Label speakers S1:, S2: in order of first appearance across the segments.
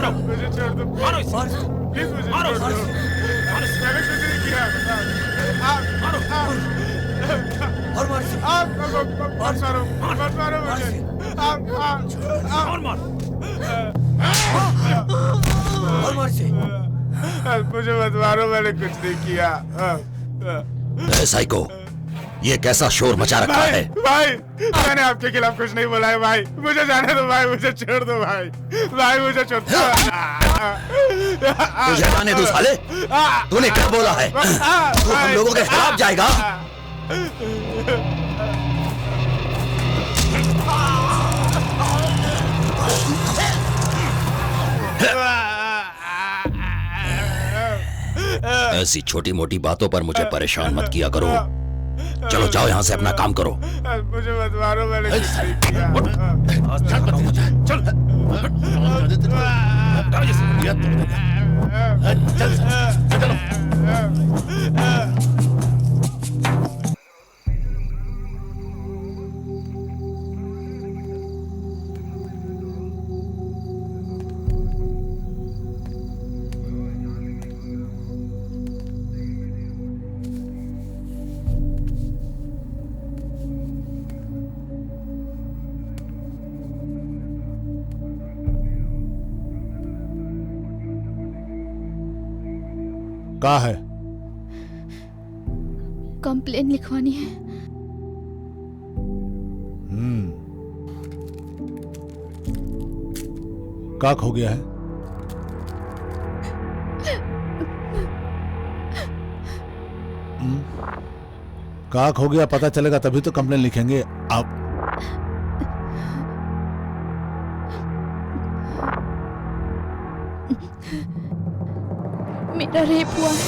S1: मारो
S2: मुझे छोड़ दो,
S1: मारो इसे,
S2: प्लीज मुझे
S1: मारो
S2: छोड़ दो। मैंने कुछ नहीं किया।
S1: मारो
S3: और मार से
S2: मत मारो मुझे।
S1: और मार
S3: और मार से
S2: मुझे मत मारो, मैंने कुछ नहीं किया।
S4: साइको, ये कैसा शोर मचा रखा है?
S2: भाई मैंने आपके खिलाफ कुछ नहीं बोला है भाई, मुझे जाने दो भाई, मुझे छोड़ दो भाई, भाई मुझे छोड़ दो।
S4: तुझे जाने दो साले, तूने क्या बोला है? तू हम लोगों के खिलाफ जाएगा? ऐसी छोटी मोटी बातों पर मुझे परेशान मत किया करो। चलो जाओ यहाँ से, अपना काम करो।
S2: मुझे मत मारो, मैंने कुछ नहीं किया।
S1: चल
S5: का है?
S6: कंप्लेन लिखवानी है।
S5: का खो गया है? का खो गया पता चलेगा तभी तो कंप्लेन लिखेंगे। आप
S6: मेरा रेप हुआ है।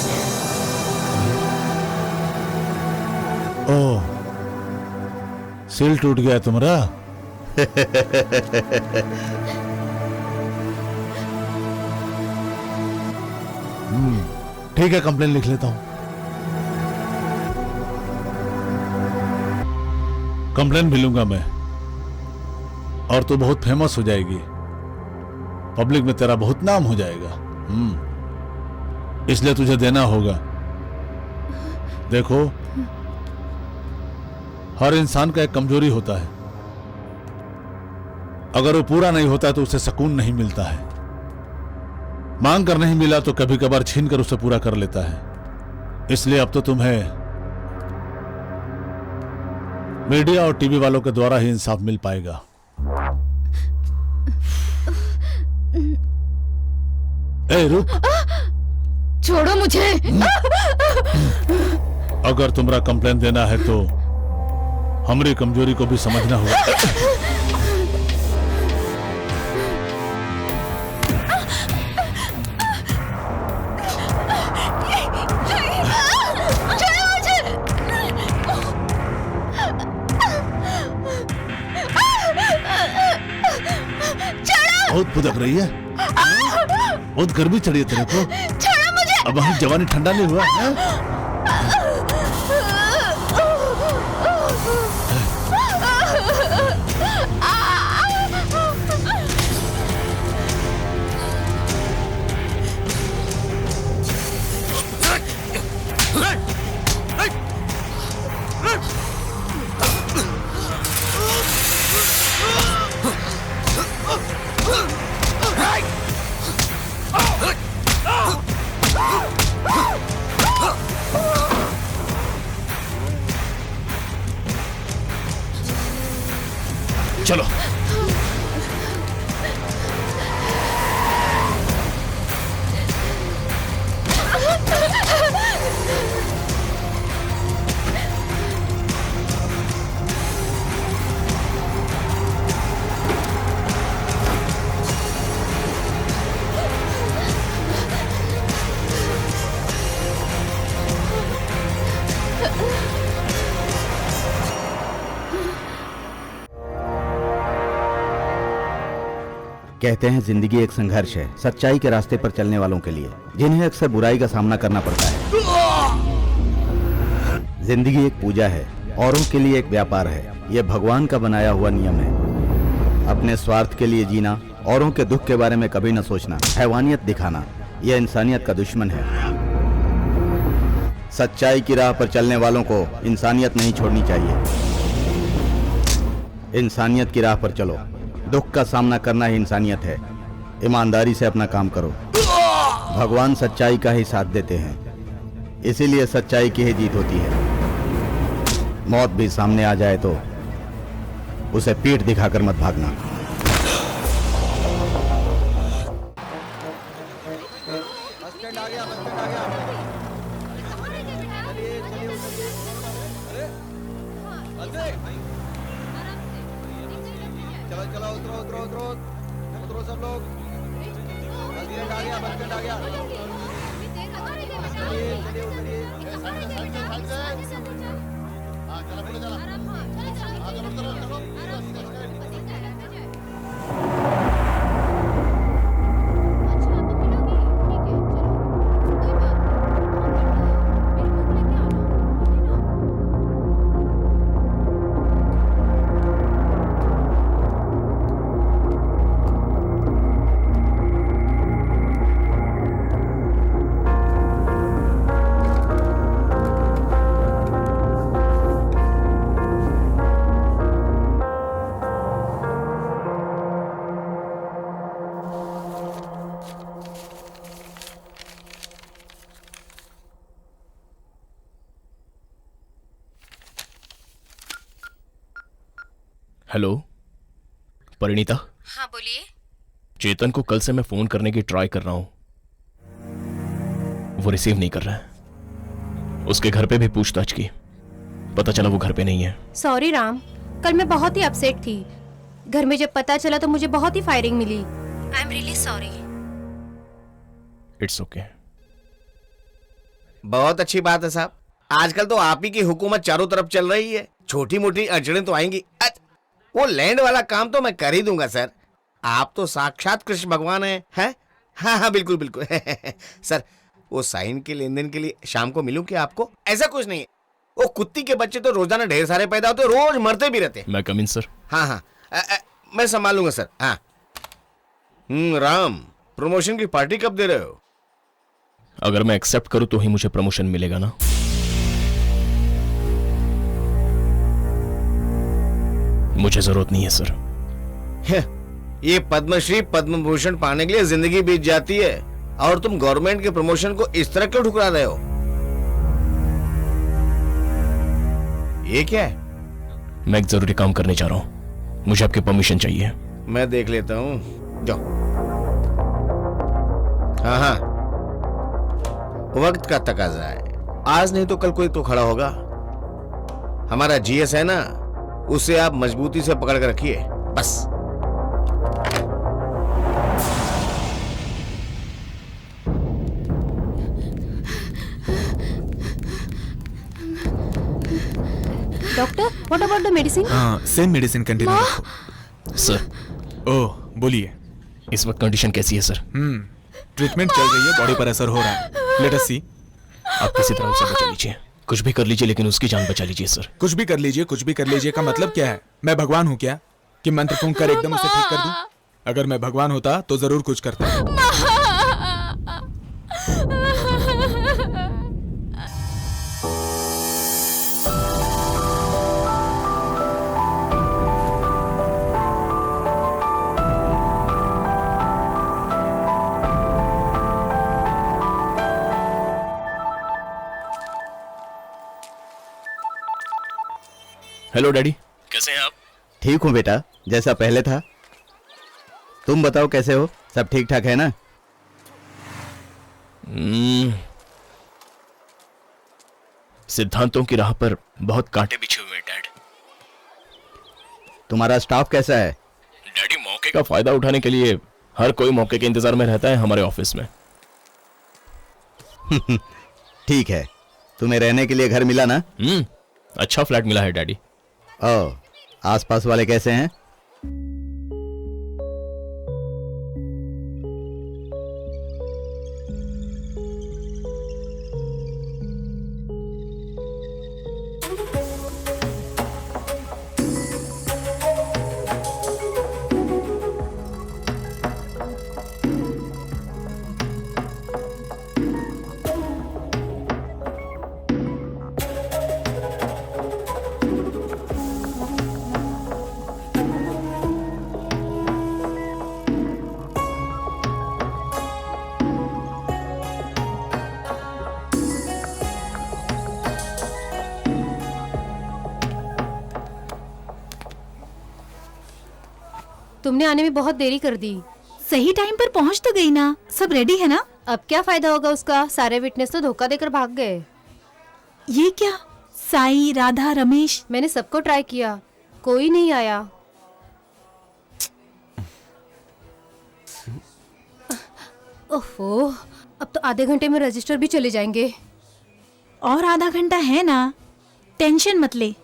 S5: ओह, सिल टूट गया तुम्हारा? ठीक है, कंप्लेन लिख लेता हूं। कंप्लेन भी लूंगा मैं, और तू बहुत फेमस हो जाएगी, पब्लिक में तेरा बहुत नाम हो जाएगा। इसलिए तुझे देना होगा। देखो, हर इंसान का एक कमजोरी होता है, अगर वो पूरा नहीं होता तो उसे सुकून नहीं मिलता है। मांग कर नहीं मिला तो कभी कभार छीन कर उसे पूरा कर लेता है। इसलिए अब तो तुम्हें मीडिया और टीवी वालों के द्वारा ही इंसाफ मिल पाएगा। ए रुक,
S6: छोड़ो मुझे।
S5: अगर तुम्हारा कंप्लेन देना है तो हमारी कमजोरी को भी समझना होगा। बहुत फुदक रही है, बहुत गर्मी चढ़ी है तेरे को। अब वही जवानी ठंडा नहीं हुआ है? चलो
S7: कहते हैं जिंदगी एक संघर्ष है सच्चाई के रास्ते पर चलने वालों के लिए, जिन्हें अक्सर बुराई का सामना करना पड़ता है। जिंदगी एक पूजा है, औरों के लिए एक व्यापार है। यह भगवान का बनाया हुआ नियम है। अपने स्वार्थ के लिए जीना औरों के दुख के बारे में कभी न सोचना, हैवानियत दिखाना, यह इंसानियत का दुश्मन है। सच्चाई की राह पर चलने वालों को इंसानियत नहीं छोड़नी चाहिए। इंसानियत की राह पर चलो। दुख का सामना करना ही इंसानियत है। ईमानदारी से अपना काम करो। भगवान सच्चाई का ही साथ देते हैं, इसीलिए सच्चाई की ही जीत होती है। मौत भी सामने आ जाए तो उसे पीठ दिखाकर मत भागना।
S8: हेलो परिणीता।
S6: हाँ बोलिए।
S8: चेतन को कल से मैं फोन करने की ट्राई कर रहा हूं, वो रिसीव नहीं कर रहा है। उसके घर पे भी पूछताछ की, पता चला वो घर पे नहीं है।
S9: सॉरी राम, कल मैं बहुत ही अपसेट थी। घर में जब पता चला तो मुझे बहुत ही फायरिंग मिली। I am really sorry.
S8: It's okay.
S1: बहुत अच्छी बात है साहब, आजकल तो आप ही की हुकूमत चारों तरफ चल रही है। छोटी मोटी अड़चनें तो आएंगी। वो लैंड वाला काम तो मैं कर ही दूंगा सर। आप तो साक्षात कृष्ण भगवान हैं? हाँ हाँ बिल्कुल बिल्कुल। सर वो साइन के लेन देन के लिए शाम को मिलूं क्या आपको? ऐसा कुछ नहीं है, वो कुत्ती के बच्चे तो रोजाना ढेर सारे पैदा होते, रोज मरते भी रहते।
S8: मैं कम इन सर?
S1: हाँ हाँ मैं संभाल लूंगा सर। हाँ राम, प्रमोशन की पार्टी कब दे रहे हो?
S8: अगर मैं एक्सेप्ट करूं तो ही मुझे प्रमोशन मिलेगा ना। मुझे जरूरत नहीं है सर।
S1: ये पद्मश्री पद्म भूषण पाने के लिए जिंदगी बीत जाती है और तुम गवर्नमेंट के प्रमोशन को इस तरह क्यों ठुकरा रहे हो? ये क्या है?
S8: मैं एक जरूरी काम करने जा रहा हूं, मुझे आपकी परमिशन चाहिए।
S1: मैं देख लेता हूं, जाओ। हाँ हाँ वक्त का तकाजा है, आज नहीं तो कल कोई तो खड़ा होगा। हमारा जीएस है ना, उसे आप मजबूती से पकड़ कर रखिए बस।
S9: Doctor, what about the medicine?
S10: हाँ, सेम मेडिसिन कंटिन्यू रखो।
S8: सर।
S10: ओह बोलिए।
S8: इस वक्त कंडीशन कैसी है सर?
S10: ट्रीटमेंट चल रही है, बॉडी पर असर हो रहा है। लेट अस सी।
S8: आप किसी तरह उसे बचा लीजिए, कुछ भी कर लीजिए, लेकिन उसकी जान बचा लीजिए सर।
S10: कुछ भी कर लीजिए, कुछ भी कर लीजिए का मतलब क्या है? मैं भगवान हूँ क्या कि मंत्र फूंक कर एकदम उसे ठीक कर दूं? अगर मैं भगवान होता तो जरूर कुछ करता।
S8: हेलो डैडी, कैसे हैं आप?
S7: ठीक हूँ बेटा, जैसा पहले था। तुम बताओ कैसे हो? सब ठीक ठाक है ना?
S8: सिद्धांतों की राह पर बहुत कांटे बिछे हुए हैं डैड।
S7: तुम्हारा स्टाफ कैसा है?
S8: डैडी, मौके का फायदा उठाने के लिए हर कोई मौके के इंतजार में रहता है हमारे ऑफिस में।
S7: ठीक है, तुम्हें रहने के लिए घर मिला ना?
S8: अच्छा फ्लैट मिला है डैडी।
S7: ओह, आसपास वाले कैसे हैं?
S9: तुमने आने में बहुत देरी कर दी।
S6: सही टाइम पर पहुंच तो गई ना, सब रेडी है ना?
S9: अब क्या फायदा होगा उसका, सारे विटनेस तो धोखा देकर भाग गए।
S6: ये क्या? साई, राधा, रमेश,
S9: मैंने सबको ट्राई किया, कोई नहीं आया। ओहो, अब तो आधे घंटे में रजिस्टर भी चले जाएंगे।
S6: और आधा घंटा है ना, टेंशन मत ले।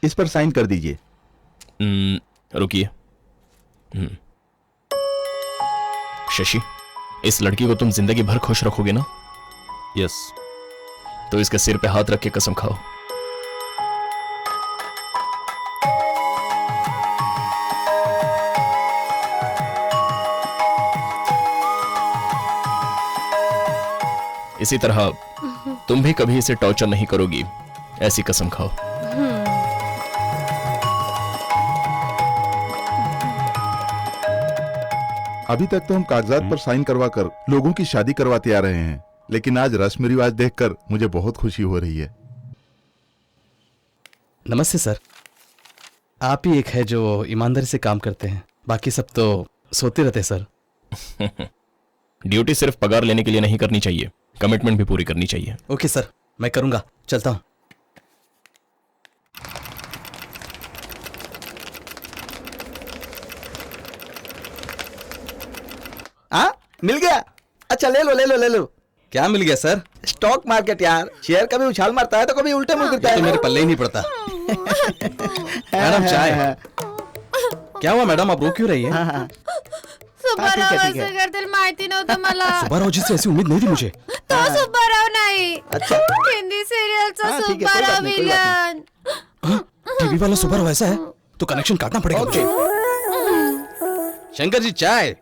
S7: इस पर साइन कर दीजिए।
S8: रुकिए। शशि, इस लड़की को तुम जिंदगी भर खुश रखोगे ना?
S4: यस।
S8: तो इसके सिर पे हाथ रख के कसम खाओ। इसी तरह तुम भी कभी इसे टॉर्चर नहीं करोगी, ऐसी कसम खाओ।
S11: अभी तक तो हम कागजात पर साइन करवा कर लोगों की शादी करवाते आ रहे हैं, लेकिन आज रस्म रिवाज देखकर मुझे बहुत खुशी हो रही है।
S12: नमस्ते सर। आप ही एक है जो ईमानदारी से काम करते हैं, बाकी सब तो सोते रहते सर।
S8: ड्यूटी सिर्फ पगार लेने के लिए नहीं करनी चाहिए, कमिटमेंट भी पूरी करनी चाहिए।
S12: ओके सर, मैं करूंगा, चलता हूं।
S7: मिल गया? अच्छा ले लो ले लो ले लो।
S12: क्या मिल गया सर?
S7: स्टॉक मार्केट यार, शेयर कभी उछाल मारता है तो कभी उल्टे मुड़ गिरता
S12: ये तो
S7: है।
S12: मेरे पल्ले ही नहीं पड़ता। मैडम चाय। क्या हुआ मैडम, आप रो क्यों रही है?
S9: करतील माहिती नव्हतं मला।
S12: सुब्बारावजीची ऐसी उम्मीद नहीं थी मुझे।
S9: तो सुब्बाराव नाही,
S7: अच्छा
S9: हिंदी सिरियलचा
S7: हाँ, ठीक है, कोई बात
S9: सुब्बाराव
S7: नहीं, कोई बात
S9: विलन।
S12: टीवी वाला सुब्बाराव ऐसा है तो कनेक्शन काटना पड़ेगा मुझे। शंकर जी चाय।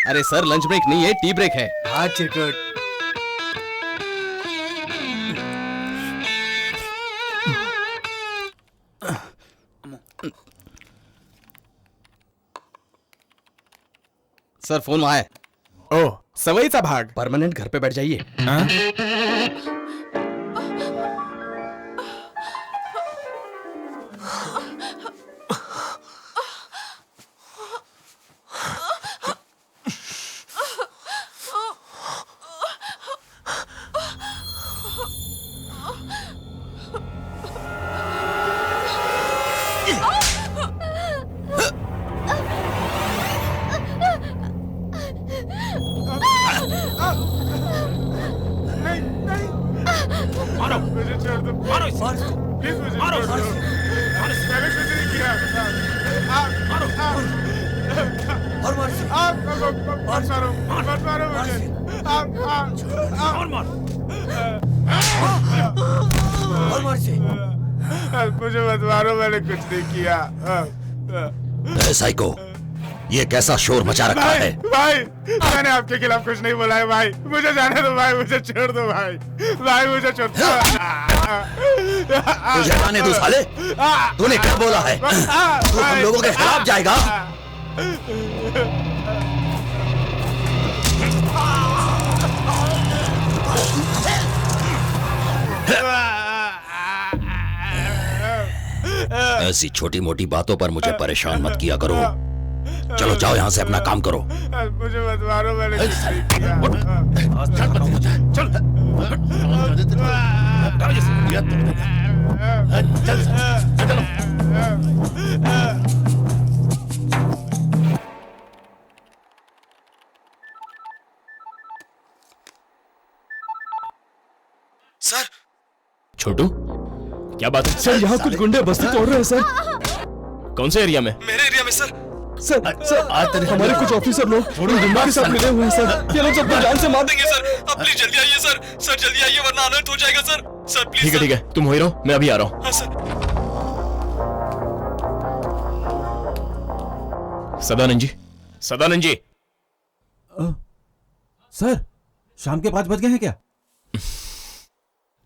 S12: अरे सर, लंच ब्रेक नहीं है, टी ब्रेक है।
S3: हाँ चिरकुट।
S12: सर फोन वहां है।
S10: ओह, सवयीचा भाग।
S12: परमानेंट घर पे बैठ जाइए।
S10: हाँ?
S2: मुझे छोड़ दो, प्लीज मुझे छोड़ दो। मैंने कुछ नहीं किया।
S3: और मार से।
S2: मत मारो मुझे।
S3: और मार से।
S2: मुझे मत मारो, मैंने कुछ नहीं किया।
S4: साइको, ये कैसा शोर मचा रखा है?
S2: भाई मैंने आपके खिलाफ कुछ नहीं बोला है भाई, मुझे जाने दो भाई, मुझे छोड़ दो भाई, भाई मुझे छोड़ दो।
S4: तुझे जाने दो साले, तूने क्या बोला है? तू हम लोगों के खिलाफ जाएगा? ऐसी छोटी मोटी बातों पर मुझे परेशान मत किया करो। चलो जाओ यहाँ से, अपना काम करो।
S2: मुझे मत मारो, मैंने कुछ नहीं किया।
S12: सर।
S8: छोटू, क्या बात है?
S12: सर, यहाँ कुछ गुंडे बस्ती तोड़ रहे हैं सर।
S8: कौन से एरिया में?
S12: मेरे एरिया में सर। सर हमारे कुछ ऑफिसर लोग गुंडों के साथ मिले हुए हैं सर। ये लोग सबको जान से मार देंगे सर। आप प्लीज जल्दी आइए सर। सर जल्दी आइए वरना अनर्थ हो जाएगा सर। Sir please.
S8: ठीक है, तुम हो ही रहो, मैं अभी आ रहा हूँ।
S12: हाँ सर।
S8: सदानंद जी।
S13: सर, शाम के 5 बज गए हैं क्या?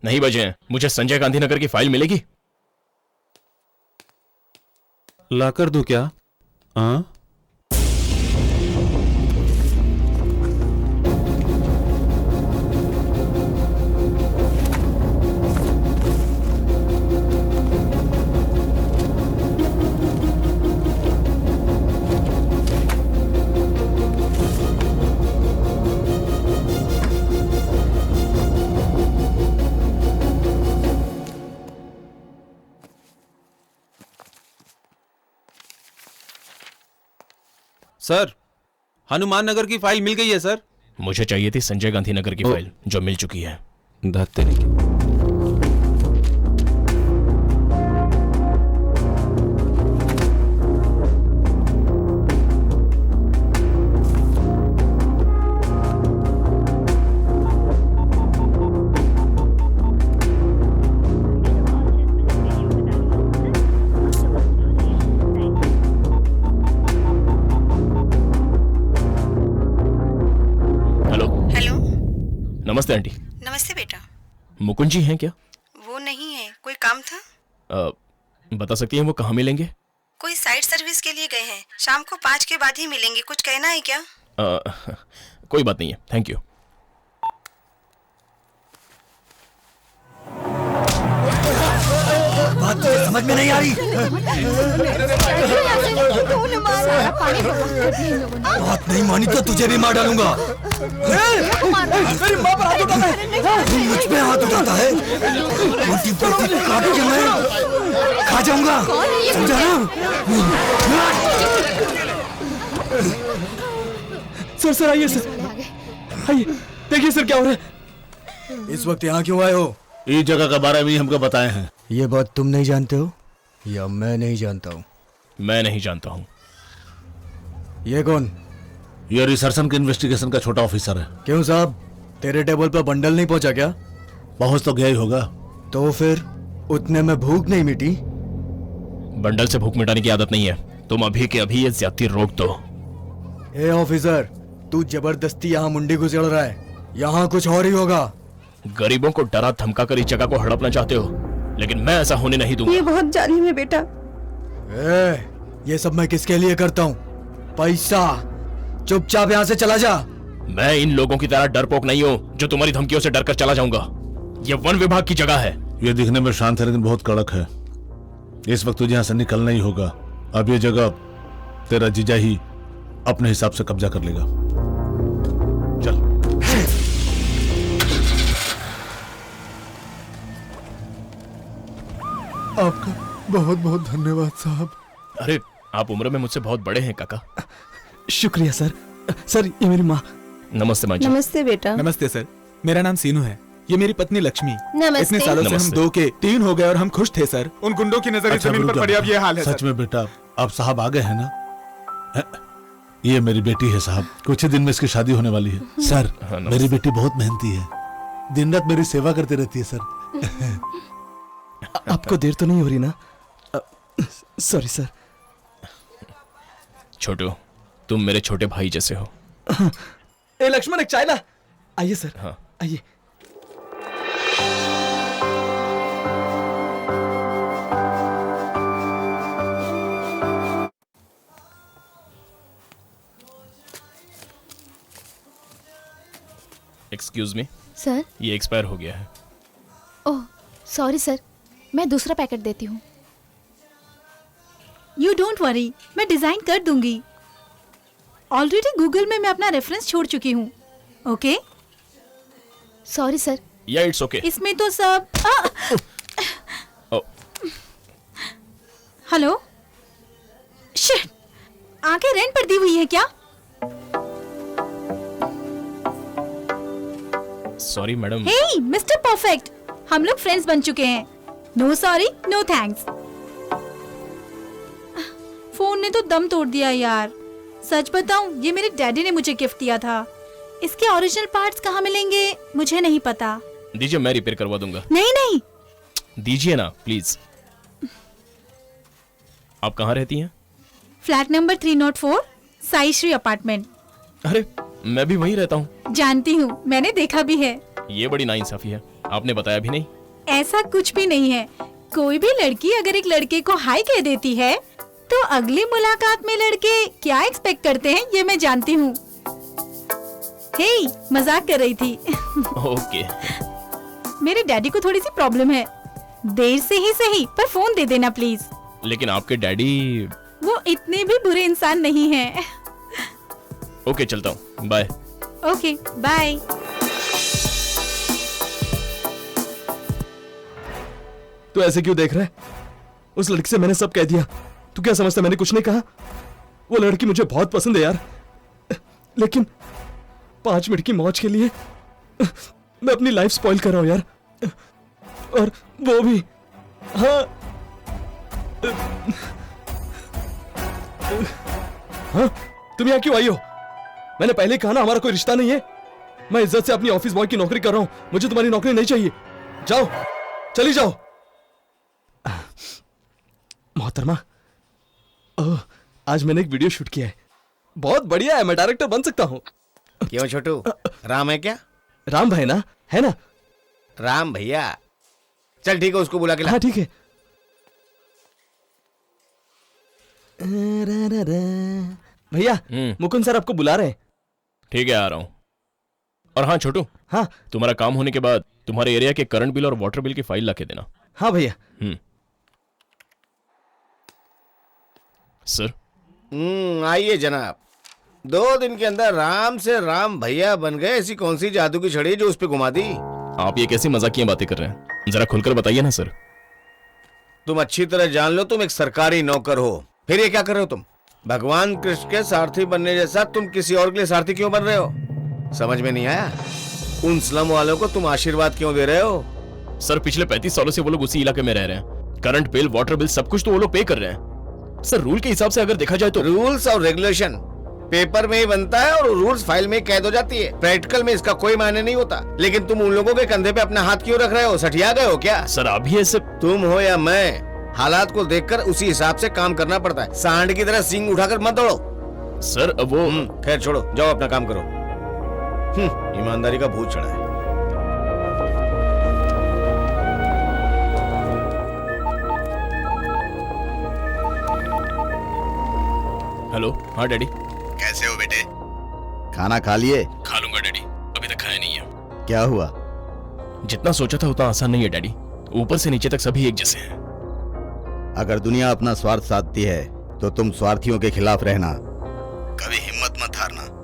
S8: नहीं बजे हैं। मुझे संजय गांधी नगर की फाइल मिलेगी?
S5: ला कर दूं क्या? हाँ?
S12: सर, हनुमान नगर की फाइल मिल गई है सर।
S8: मुझे चाहिए थी संजय गांधी नगर की फाइल, जो मिल चुकी है।
S12: धत्तेरी की।
S8: नमस्ते आंटी।
S14: नमस्ते बेटा।
S8: मुकुंद जी हैं क्या?
S14: वो नहीं है, कोई काम था?
S8: बता सकती हैं वो कहाँ मिलेंगे?
S14: कोई साइट सर्विस के लिए गए हैं, शाम को 5 के बाद ही मिलेंगे। कुछ कहना है क्या?
S8: कोई बात नहीं है, थैंक यू।
S3: बात तुझे समझ में नहीं आ रही? बात नहीं मानी तो तुझे भी मार डालूंगा। मेरी माँ पर हाथ उठाता है। तू मुझ पे हाथ उठाता है, रोटी पोटी काट के मैं खा जाऊंगा, समझा ना?
S12: सर आइए सर, आइए देखिए सर क्या हो रहा है।
S3: इस वक्त यहाँ क्यों आए हो?
S5: इस जगह के बारे में हमको बताए हैं।
S3: ये बात तुम नहीं जानते हो या मैं नहीं जानता हूँ?
S8: मैं नहीं जानता हूँ।
S3: ये कौन?
S5: ये रिसर्च के इन्वेस्टिगेशन का छोटा ऑफिसर है।
S3: क्यों साहब, तेरे टेबल पर बंडल नहीं पहुंचा क्या?
S5: पहुंच तो गया ही होगा।
S3: तो फिर उतने में भूख नहीं मिटी?
S8: बंडल से भूख मिटाने की आदत नहीं है। तुम अभी के अभी ये ज्यादती रोक दो।
S3: ए ऑफिसर, तू जबरदस्ती यहाँ मुंडी घुसेड़ रहा है। यहाँ कुछ और ही होगा।
S8: गरीबों को डरा धमका कर इस जगह को हड़पना चाहते हो, लेकिन मैं ऐसा होने नहीं दूंगा।
S14: ये बहुत जालिम है बेटा।
S3: ये सब मैं किसके लिए करता हूँ? पैसा। चुपचाप यहाँ से चला जा।
S8: मैं इन लोगों की तरह डरपोक नहीं हूँ जो तुम्हारी धमकियों से डरकर चला जाऊंगा। ये वन विभाग की जगह है।
S5: ये दिखने में शांत है लेकिन बहुत कड़क है। इस वक्त तुझे यहाँ से निकलना ही होगा। अब ये जगह तेरा जीजा ही अपने हिसाब से कब्जा कर लेगा। चल।
S11: आपका बहुत बहुत धन्यवाद साहब।
S8: अरे आप उम्र में मुझसे बहुत बड़े हैं काका।
S12: शुक्रिया सर। सर ये मेरी माँ।
S8: नमस्ते माँ जी।
S14: नमस्ते बेटा।
S10: नमस्ते सर, मेरा नाम सीनू है। ये मेरी पत्नी लक्ष्मी।
S14: नमस्ते।
S10: इतने सालों से हम 2 के 3 हो गए और हम खुश थे सर।
S2: उन गुंडों की नजर
S5: अच्छा,
S2: जमीन
S5: रुक
S2: पर
S5: जाओ।
S2: पड़ी, अब ये हाल है
S5: सच
S2: सर।
S5: में बेटा आप साहब आ गए हैं ना? ये मेरी बेटी है साहब, कुछ ही दिन में इसकी शादी होने वाली है। सर मेरी बेटी बहुत मेहनती है, दिन रात मेरी सेवा करती रहती है सर।
S12: आपको देर तो नहीं हो रही ना? Sorry sir.
S8: छोटू, तुम मेरे छोटे भाई जैसे हो।
S12: ए लक्ष्मण, एक चाय ला। आइए सर।
S8: हाँ
S12: आइए।
S8: Excuse me
S9: sir.
S8: ये एक्सपायर हो गया है।
S9: ओह सॉरी सर, मैं दूसरा पैकेट देती हूँ।
S6: यू डोंट वरी, मैं डिजाइन कर दूंगी। ऑलरेडी गूगल में मैं अपना रेफरेंस छोड़ चुकी हूँ। Okay
S9: sorry sir.
S8: या इट्स ओके।
S6: इसमें तो सब हेलो, शिट, आंखें रेंट पर दी हुई है क्या?
S8: Sorry madam.
S6: Hey mister perfect, हम लोग फ्रेंड्स बन चुके हैं। No sorry no thanks. Phone ने तो दम तोड़ दिया यार। सच बताऊं, ये मेरे डैडी ने मुझे गिफ्ट दिया था। इसके ओरिजिनल पार्ट्स कहाँ मिलेंगे मुझे नहीं पता।
S8: दीजिए, मैं रिपेयर करवा दूंगा।
S6: नहीं नहीं
S8: दीजिए ना प्लीज। आप कहाँ रहती हैं?
S6: Flat number 304, Sai Shri apartment.
S8: अरे मैं भी वहीं रहता हूँ।
S6: जानती हूँ, मैंने देखा भी है।
S8: ये बड़ी नाइंसाफी है, आपने बताया भी नहीं।
S6: ऐसा कुछ भी नहीं है। कोई भी लड़की अगर एक लड़के को हाई कह देती है तो अगली मुलाकात में लड़के क्या एक्सपेक्ट करते हैं ये मैं जानती हूँ। हे, मजाक कर रही थी।
S8: ओके।
S6: मेरे डैडी को थोड़ी सी प्रॉब्लम है। देर से ही सही पर फोन दे देना प्लीज।
S8: लेकिन आपके डैडी
S6: वो इतने भी बुरे इंसान नहीं हैं।
S8: ओके चलता हूँ, बाय।
S6: Okay bye.
S12: तू ऐसे क्यों देख रहा है? उस लड़की से मैंने सब कह दिया। तू क्या समझता मैंने कुछ नहीं कहा? वो लड़की मुझे बहुत पसंद है यार, लेकिन 5 मिनट की मौज के लिए मैं अपनी लाइफ स्पॉइल कर रहा हूं यार। और वो भी, हाँ हाँ, तुम यहाँ क्यों आई हो? मैंने पहले ही कहा ना हमारा कोई रिश्ता नहीं है। मैं इज्जत से अपनी ऑफिस बॉय की नौकरी कर रहा हूं, मुझे तुम्हारी नौकरी नहीं चाहिए। जाओ, चली जाओ। मोहतरमा, आज मैंने एक वीडियो शूट किया है, बहुत बढ़िया है, मैं डायरेक्टर बन सकता हूँ।
S1: क्यों छोटू, राम है क्या?
S12: राम भाई ना, है ना?
S1: राम भैया, चल ठीक है, उसको बुला के ला।
S12: हाँ ठीक है। भैया, मुकुंद सर आपको बुला रहे हैं।
S8: ठीक है, आ रहा हूं। और हाँ छोटू,
S12: हाँ,
S8: तुम्हारा काम होने के बाद तुम्हारे एरिया के करंट बिल और वाटर बिल की फाइल ला के देना।
S12: हाँ भैया।
S8: सर।
S1: आइए जनाब। 2 दिन के अंदर राम से राम भैया बन गए, ऐसी कौन सी जादू की छड़ी जो उस पे घुमा दी?
S8: आप ये कैसी मजाकियां बातें कर रहे हैं, जरा खुलकर बताइए ना सर।
S1: तुम अच्छी तरह जान लो, तुम एक सरकारी नौकर हो, फिर ये क्या कर रहे हो तुम? भगवान कृष्ण के सारथी बनने जैसा तुम किसी और के लिए सारथी क्यों बन रहे हो? समझ में नहीं आया? उन स्लम वालों को तुम आशीर्वाद क्यों दे रहे हो?
S8: सर पिछले 35 सालों से वो लोग उसी इलाके में रह रहे हैं, करंट बिल वाटर बिल सब कुछ तो वो लोग पे कर रहे हैं। सर रूल के हिसाब से अगर देखा जाए तो
S1: रूल्स और रेगुलेशन पेपर में ही बनता है और रूल्स फाइल में कैद हो जाती है, प्रैक्टिकल में इसका कोई मायने नहीं होता। लेकिन तुम उन लोगों के कंधे पे अपना हाथ क्यों रख रहे हो? सठिया गए हो क्या?
S8: सर अभी ऐसे
S1: तुम हो या मैं, हालात को देखकर उसी हिसाब से काम करना पड़ता है। सांड की तरह सींग उठाकर मत दौड़ो।
S8: सर वो
S1: खैर छोड़ो, जाओ अपना काम करो। ईमानदारी का भूत चढ़ा है।
S8: हेलो, हाँ डैडी।
S7: कैसे हो बेटे? खाना खा लिए?
S8: खा लूंगा डैडी, अभी तक खाया नहीं है।
S7: क्या हुआ?
S8: जितना सोचा था उतना आसान नहीं है डैडी, ऊपर से नीचे तक सभी एक जैसे हैं।
S7: अगर दुनिया अपना स्वार्थ साधती है तो तुम स्वार्थियों के खिलाफ रहना, कभी हिम्मत मत हारना।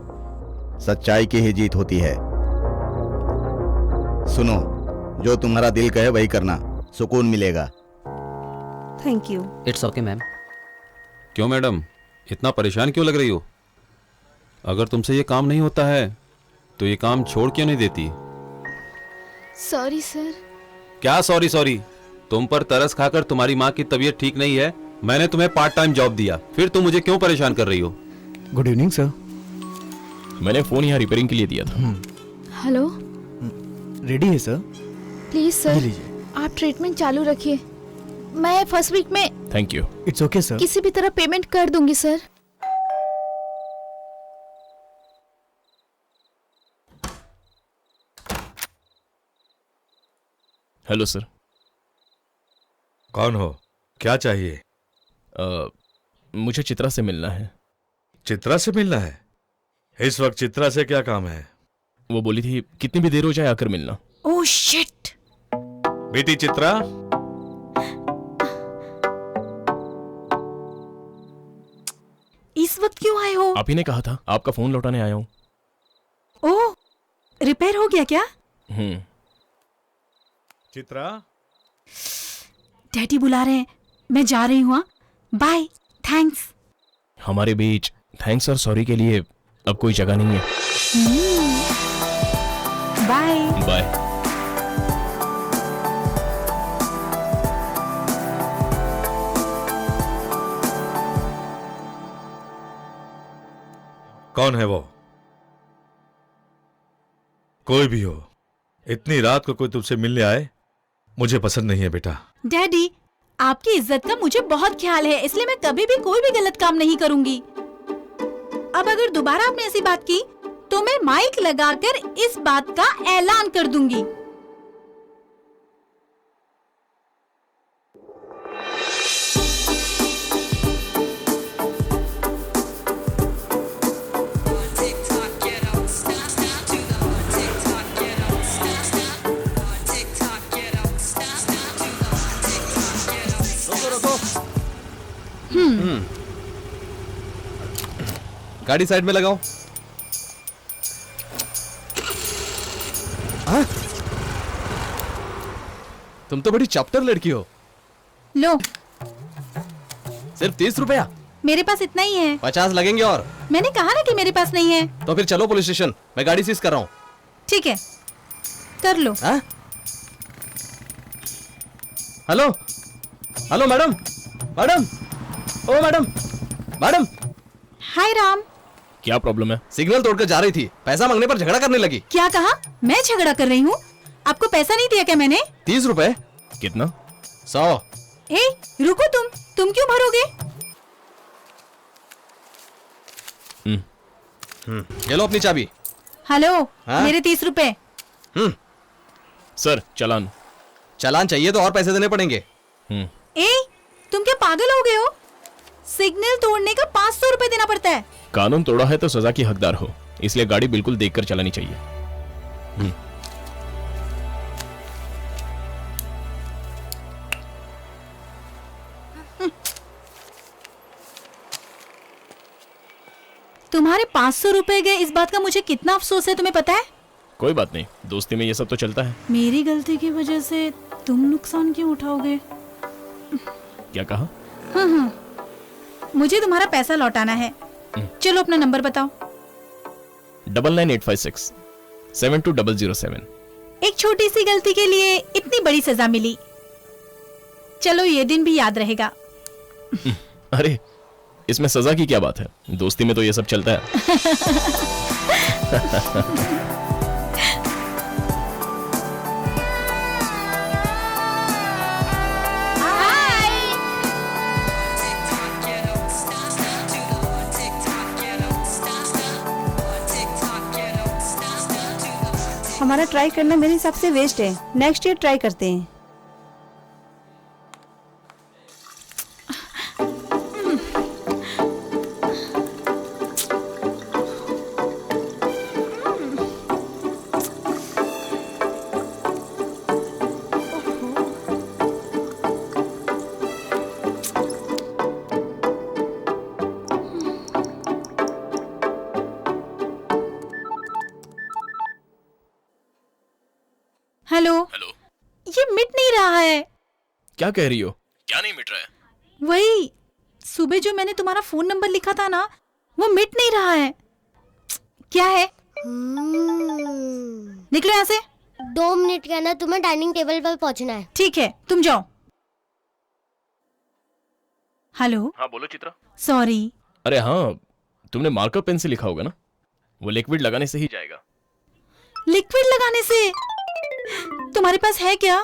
S7: सच्चाई की ही जीत होती है। सुनो, जो तुम्हारा दिल कहे वही करना, सुकून मिलेगा।
S15: Thank you.
S16: It's okay ma'am.
S17: क्यों मैडम, इतना परेशान क्यों लग रही हो? अगर तुमसे ये काम नहीं होता है तो ये काम छोड़ क्यों नहीं देती?
S9: Sorry sir.
S17: क्या सॉरी सॉरी? तुम पर तरस खाकर तुम्हारी माँ की तबीयत ठीक नहीं है, मैंने तुम्हें पार्ट टाइम जॉब दिया, फिर तुम मुझे क्यों परेशान कर रही हो?
S12: Good evening sir.
S8: मैंने फोन यहाँ रिपेयरिंग के लिए दिया था।
S9: हेलो।
S12: रेडी है सर?
S9: प्लीज सर, आप ट्रीटमेंट चालू रखिए, मैं फर्स्ट वीक में
S8: thank you.
S12: It's okay sir.
S9: किसी भी तरह पेमेंट कर दूंगी सर।
S8: Hello sir.
S5: कौन हो? क्या चाहिए?
S8: मुझे चित्रा से मिलना है।
S5: चित्रा से मिलना है? इस वक्त चित्रा से क्या काम है?
S8: वो बोली थी कितनी भी देर हो जाए आकर मिलना।
S6: Oh shit.
S5: बेटी चित्रा,
S6: इस वक्त क्यों आए हो?
S8: आप ही ने कहा था, आपका फोन लौटाने आया हूँ।
S6: ओह, रिपेयर हो गया क्या?
S5: चित्रा,
S6: डैडी बुला रहे हैं, मैं जा रही हूँ। Bye, thanks.
S8: हमारे बीच थैंक्स और सॉरी के लिए अब कोई जगह नहीं है।
S6: Bye
S8: bye.
S5: कौन है वो? कोई भी हो, इतनी रात को कोई तुमसे मिलने आए मुझे पसंद नहीं है बेटा।
S6: डैडी, आपकी इज्जत का मुझे बहुत ख्याल है, इसलिए मैं कभी भी कोई भी गलत काम नहीं करूंगी। अब अगर दोबारा आपने ऐसी बात की तो मैं माइक लगाकर इस बात का ऐलान कर दूंगी।
S17: गाड़ी साइड में लगाओ।
S12: तुम तो बड़ी चैप्टर लड़की हो।
S6: लो,
S12: सिर्फ 30 रुपया?
S6: मेरे पास इतना ही है।
S12: 50 लगेंगे और।
S6: मैंने कहा ना कि मेरे पास नहीं है।
S12: तो फिर चलो पुलिस स्टेशन, मैं गाड़ी सीज कर रहा हूँ।
S6: ठीक है, कर लो।
S12: हेलो हेलो मैडम, मैडम, ओ मैडम, मैडम।
S6: हाय राम।
S8: क्या प्रॉब्लम है?
S12: सिग्नल तोड़कर जा रही थी, पैसा मांगने पर झगड़ा करने लगी।
S6: क्या कहा? मैं झगड़ा कर रही हूँ? आपको पैसा नहीं दिया क्या मैंने?
S12: 30 रुपए।
S8: कितना?
S12: 100।
S6: ए, रुको तुम क्यों भरोगे?
S12: ये लो अपनी चाबी।
S6: हेलो,
S12: हाँ?
S6: मेरे 30 रुपए।
S8: सर चालान।
S12: चालान चाहिए तो और पैसे देने पड़ेंगे।
S6: ए, तुम क्या पागल हो गए हो? सिग्नल तोड़ने का 500 रुपए देना पड़ता है।
S8: कानून तोड़ा है तो सजा की हकदार हो, इसलिए गाड़ी बिल्कुल देखकर चलानी चाहिए।
S6: तुम्हारे 500 रुपए गए, इस बात का मुझे कितना अफसोस है, तुम्हें पता है?
S8: कोई बात नहीं, दोस्ती में ये सब तो चलता है।
S6: मेरी गलती की वजह से तुम नुकसान क्यों उठाओगे?
S8: क्या कहा?
S6: हाँ, मुझे तुम्हारा पैसा लौटाना है। चलो अपना नंबर बताओ।
S8: 99856 72007।
S6: एक छोटी सी गलती के लिए इतनी बड़ी सजा मिली। चलो ये दिन भी याद रहेगा।
S8: अरे इसमें सजा की क्या बात है, दोस्ती में तो ये सब चलता है।
S15: हमारा ट्राई करना मेरे हिसाब से वेस्ट है। नेक्स्ट ईयर ट्राई करते हैं।
S6: हेलो।
S8: हेलो।
S6: ये मिट नहीं रहा है।
S8: क्या कह रही हो? क्या नहीं मिट रहा है?
S6: वही सुबह जो मैंने तुम्हारा फोन नंबर लिखा था ना, वो मिट नहीं रहा है। क्या है? निकलो यहाँ से।
S16: 2 मिनट के अंदर तुम्हें डाइनिंग टेबल पर पहुँचना है।
S6: ठीक है, तुम जाओ। हेलो।
S8: हाँ बोलो चित्रा।
S6: सॉरी।
S8: अरे हाँ, तुमने मार्कर पेन से लिखा होगा ना, वो लिक्विड लगाने से ही जाएगा।
S6: लिक्विड लगाने से? तुम्हारे पास है क्या?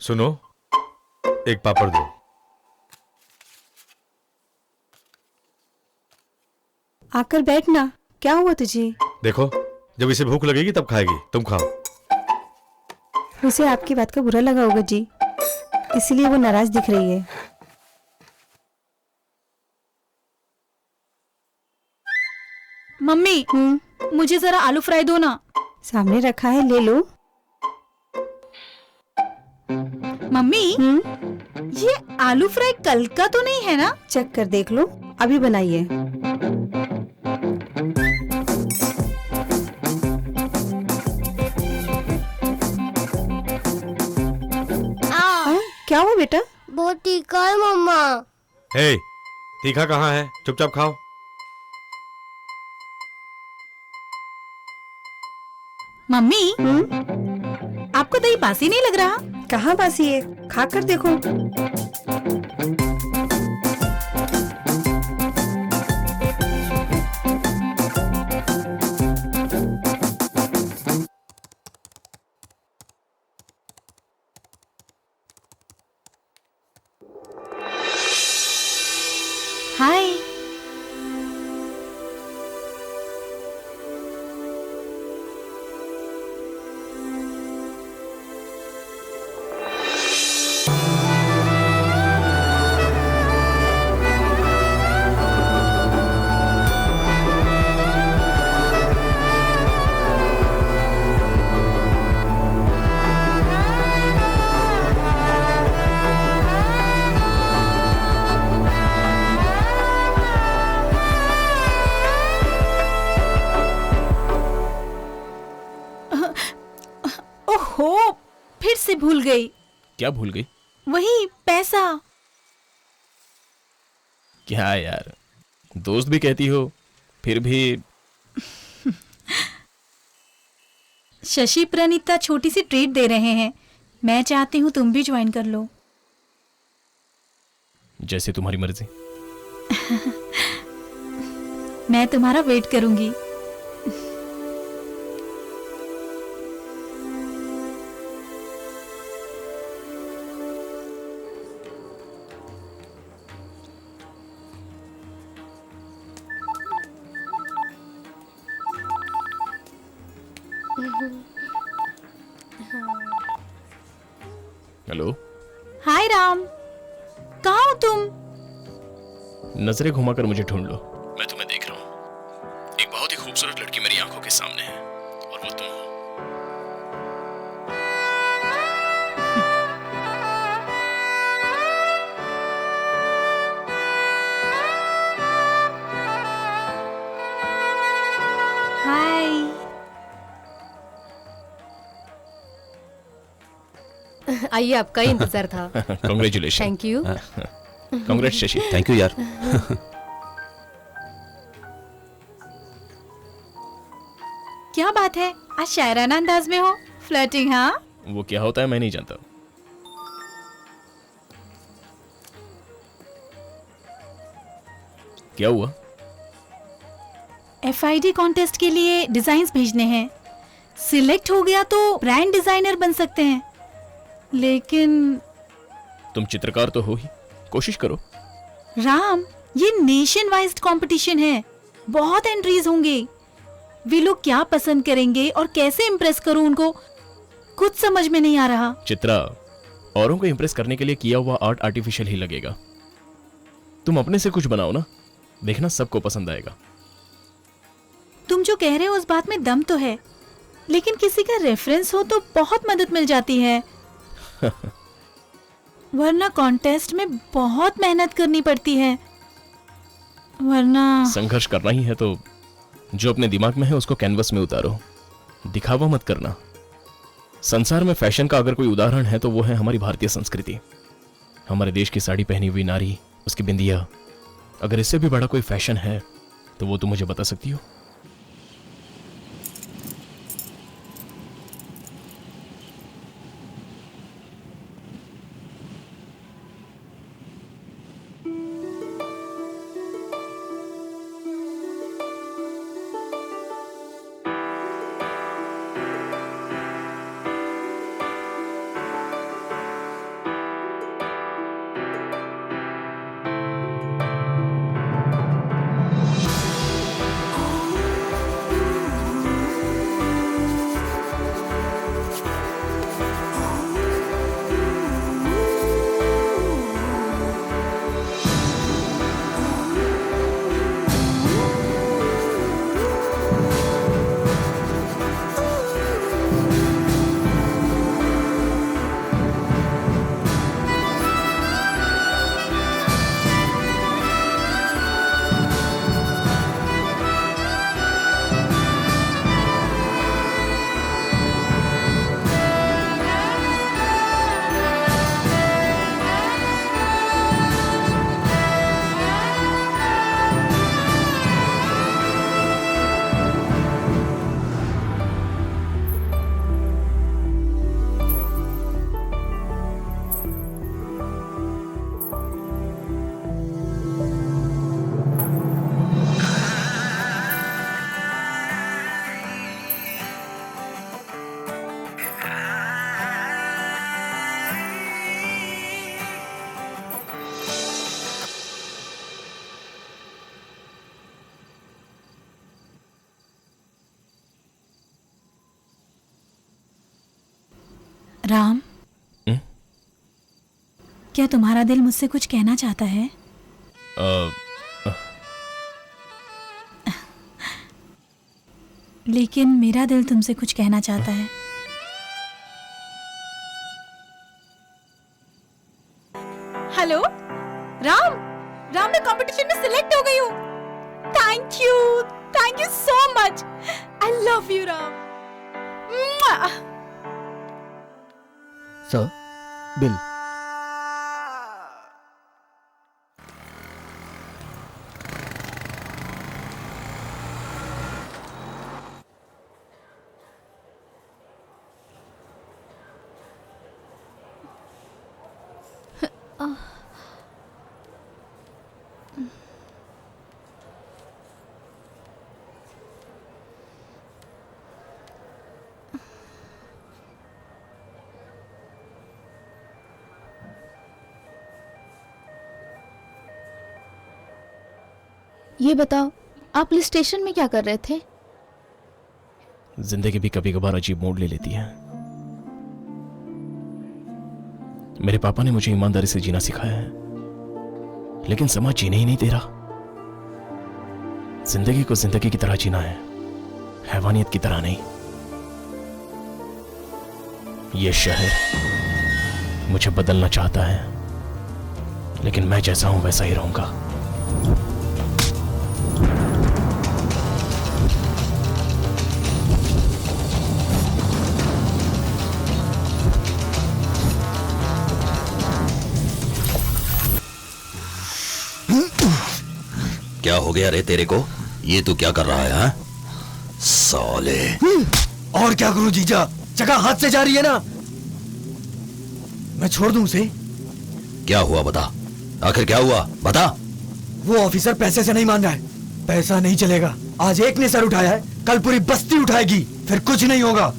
S18: सुनो, एक पापड़ दो।
S15: आकर बैठना। क्या हुआ तुझे?
S18: देखो, जब इसे भूख लगेगी तब खाएगी, तुम खाओ।
S15: उसे आपकी बात का बुरा लगा होगा जी, इसलिए वो नाराज दिख रही है।
S6: मम्मी, मुझे जरा आलू फ्राई दो ना।
S15: सामने रखा है, ले लो।
S6: मम्मी, ये आलू फ्राई कल का तो नहीं है ना?
S15: चेक कर देख लो, अभी बनाइए। क्या हुआ बेटा?
S16: बहुत तीखा है मम्मा।
S18: हे, तीखा कहाँ है? चुपचाप खाओ।
S6: मम्मी, आपको दही बासी नहीं लग रहा?
S15: कहाँ बासी है, खा कर देखो।
S6: हाय। ओहो, फिर से भूल गई।
S8: क्या भूल गई?
S6: वही पैसा।
S8: क्या यार, दोस्त भी कहती हो, फिर भी।
S6: शशि प्रणीता छोटी सी ट्रीट दे रहे हैं, मैं चाहती हूँ तुम भी ज्वाइन कर लो।
S8: जैसे तुम्हारी मर्जी।
S6: मैं तुम्हारा वेट करूंगी।
S8: हेलो।
S6: हाय राम, कहाँ हो तुम?
S8: नजरें घुमाकर मुझे ढूंढ लो, मैं तुम्हें देख रहा हूँ। एक बहुत ही खूबसूरत लड़की मेरी आंखों के सामने है और वो तुम हो।
S6: हाय।
S9: आइए, आपका ही इंतजार था।
S8: Congratulation.
S9: Thank you.
S8: Congrats Shashi.
S17: Thank you यार।
S6: क्या बात है, आज शायराना अंदाज में हो। फ्लर्टिंग? हाँ,
S8: वो क्या होता है मैं नहीं जानता। क्या हुआ?
S6: FID कॉन्टेस्ट के लिए डिजाइन्स भेजने हैं। सिलेक्ट हो गया तो ब्रांड डिजाइनर बन सकते हैं, लेकिन
S8: तुम चित्रकार तो हो ही, कोशिश करो।
S6: राम, ये नेशन वाइज कंपटीशन है, बहुत एंट्रीज होंगे। वे लोग क्या पसंद करेंगे और कैसे इम्प्रेस करूं उनको, कुछ समझ में नहीं आ रहा।
S8: चित्रा, औरों को इम्प्रेस करने के लिए किया हुआ आर्ट आर्टिफिशियल ही लगेगा। तुम अपने से कुछ बनाओ ना, देखना सबको पसंद आएगा।
S6: तुम जो कह रहे हो उस बात में दम तो है, लेकिन किसी का रेफरेंस हो तो बहुत मदद मिल जाती है। वरना कॉन्टेस्ट में बहुत मेहनत करनी पड़ती है। वरना
S8: संघर्ष करना ही है तो जो अपने दिमाग में है उसको कैनवस में उतारो, दिखावा मत करना। संसार में फैशन का अगर कोई उदाहरण है तो वो है हमारी भारतीय संस्कृति। हमारे देश की साड़ी पहनी हुई नारी, उसकी बिंदिया, अगर इससे भी बड़ा कोई फैशन है तो वो तुम मुझे बता सकती हो?
S6: राम, क्या तुम्हारा दिल मुझसे कुछ कहना चाहता है? लेकिन मेरा दिल तुमसे कुछ कहना चाहता है। हेलो राम, राम मैं कंपटीशन में सिलेक्ट हो गई हूँ। Thank you so much. I love you Ram.
S7: Sir, bill.
S19: ये बताओ, आप पुलिस स्टेशन में क्या कर रहे थे?
S8: जिंदगी भी कभी कभार अजीब मोड़ ले लेती है। मेरे पापा ने मुझे ईमानदारी से जीना सिखाया है, लेकिन समाज जीने ही नहीं दे रहा। जिंदगी को जिंदगी की तरह जीना है, हैवानियत की तरह नहीं। ये शहर मुझे बदलना चाहता है, लेकिन मैं जैसा हूं वैसा ही रहूंगा।
S4: क्या हो गया रे तेरे को? ये तू क्या कर रहा है हा? साले।
S3: और क्या करूं जीजा, जगह हाथ से जा रही है ना। मैं छोड़ दूं उसे?
S4: क्या हुआ बता, आखिर क्या हुआ बता।
S3: वो ऑफिसर पैसे से नहीं मान रहा है। पैसा नहीं चलेगा। आज एक ने सर उठाया है, कल पूरी बस्ती उठाएगी, फिर कुछ नहीं होगा।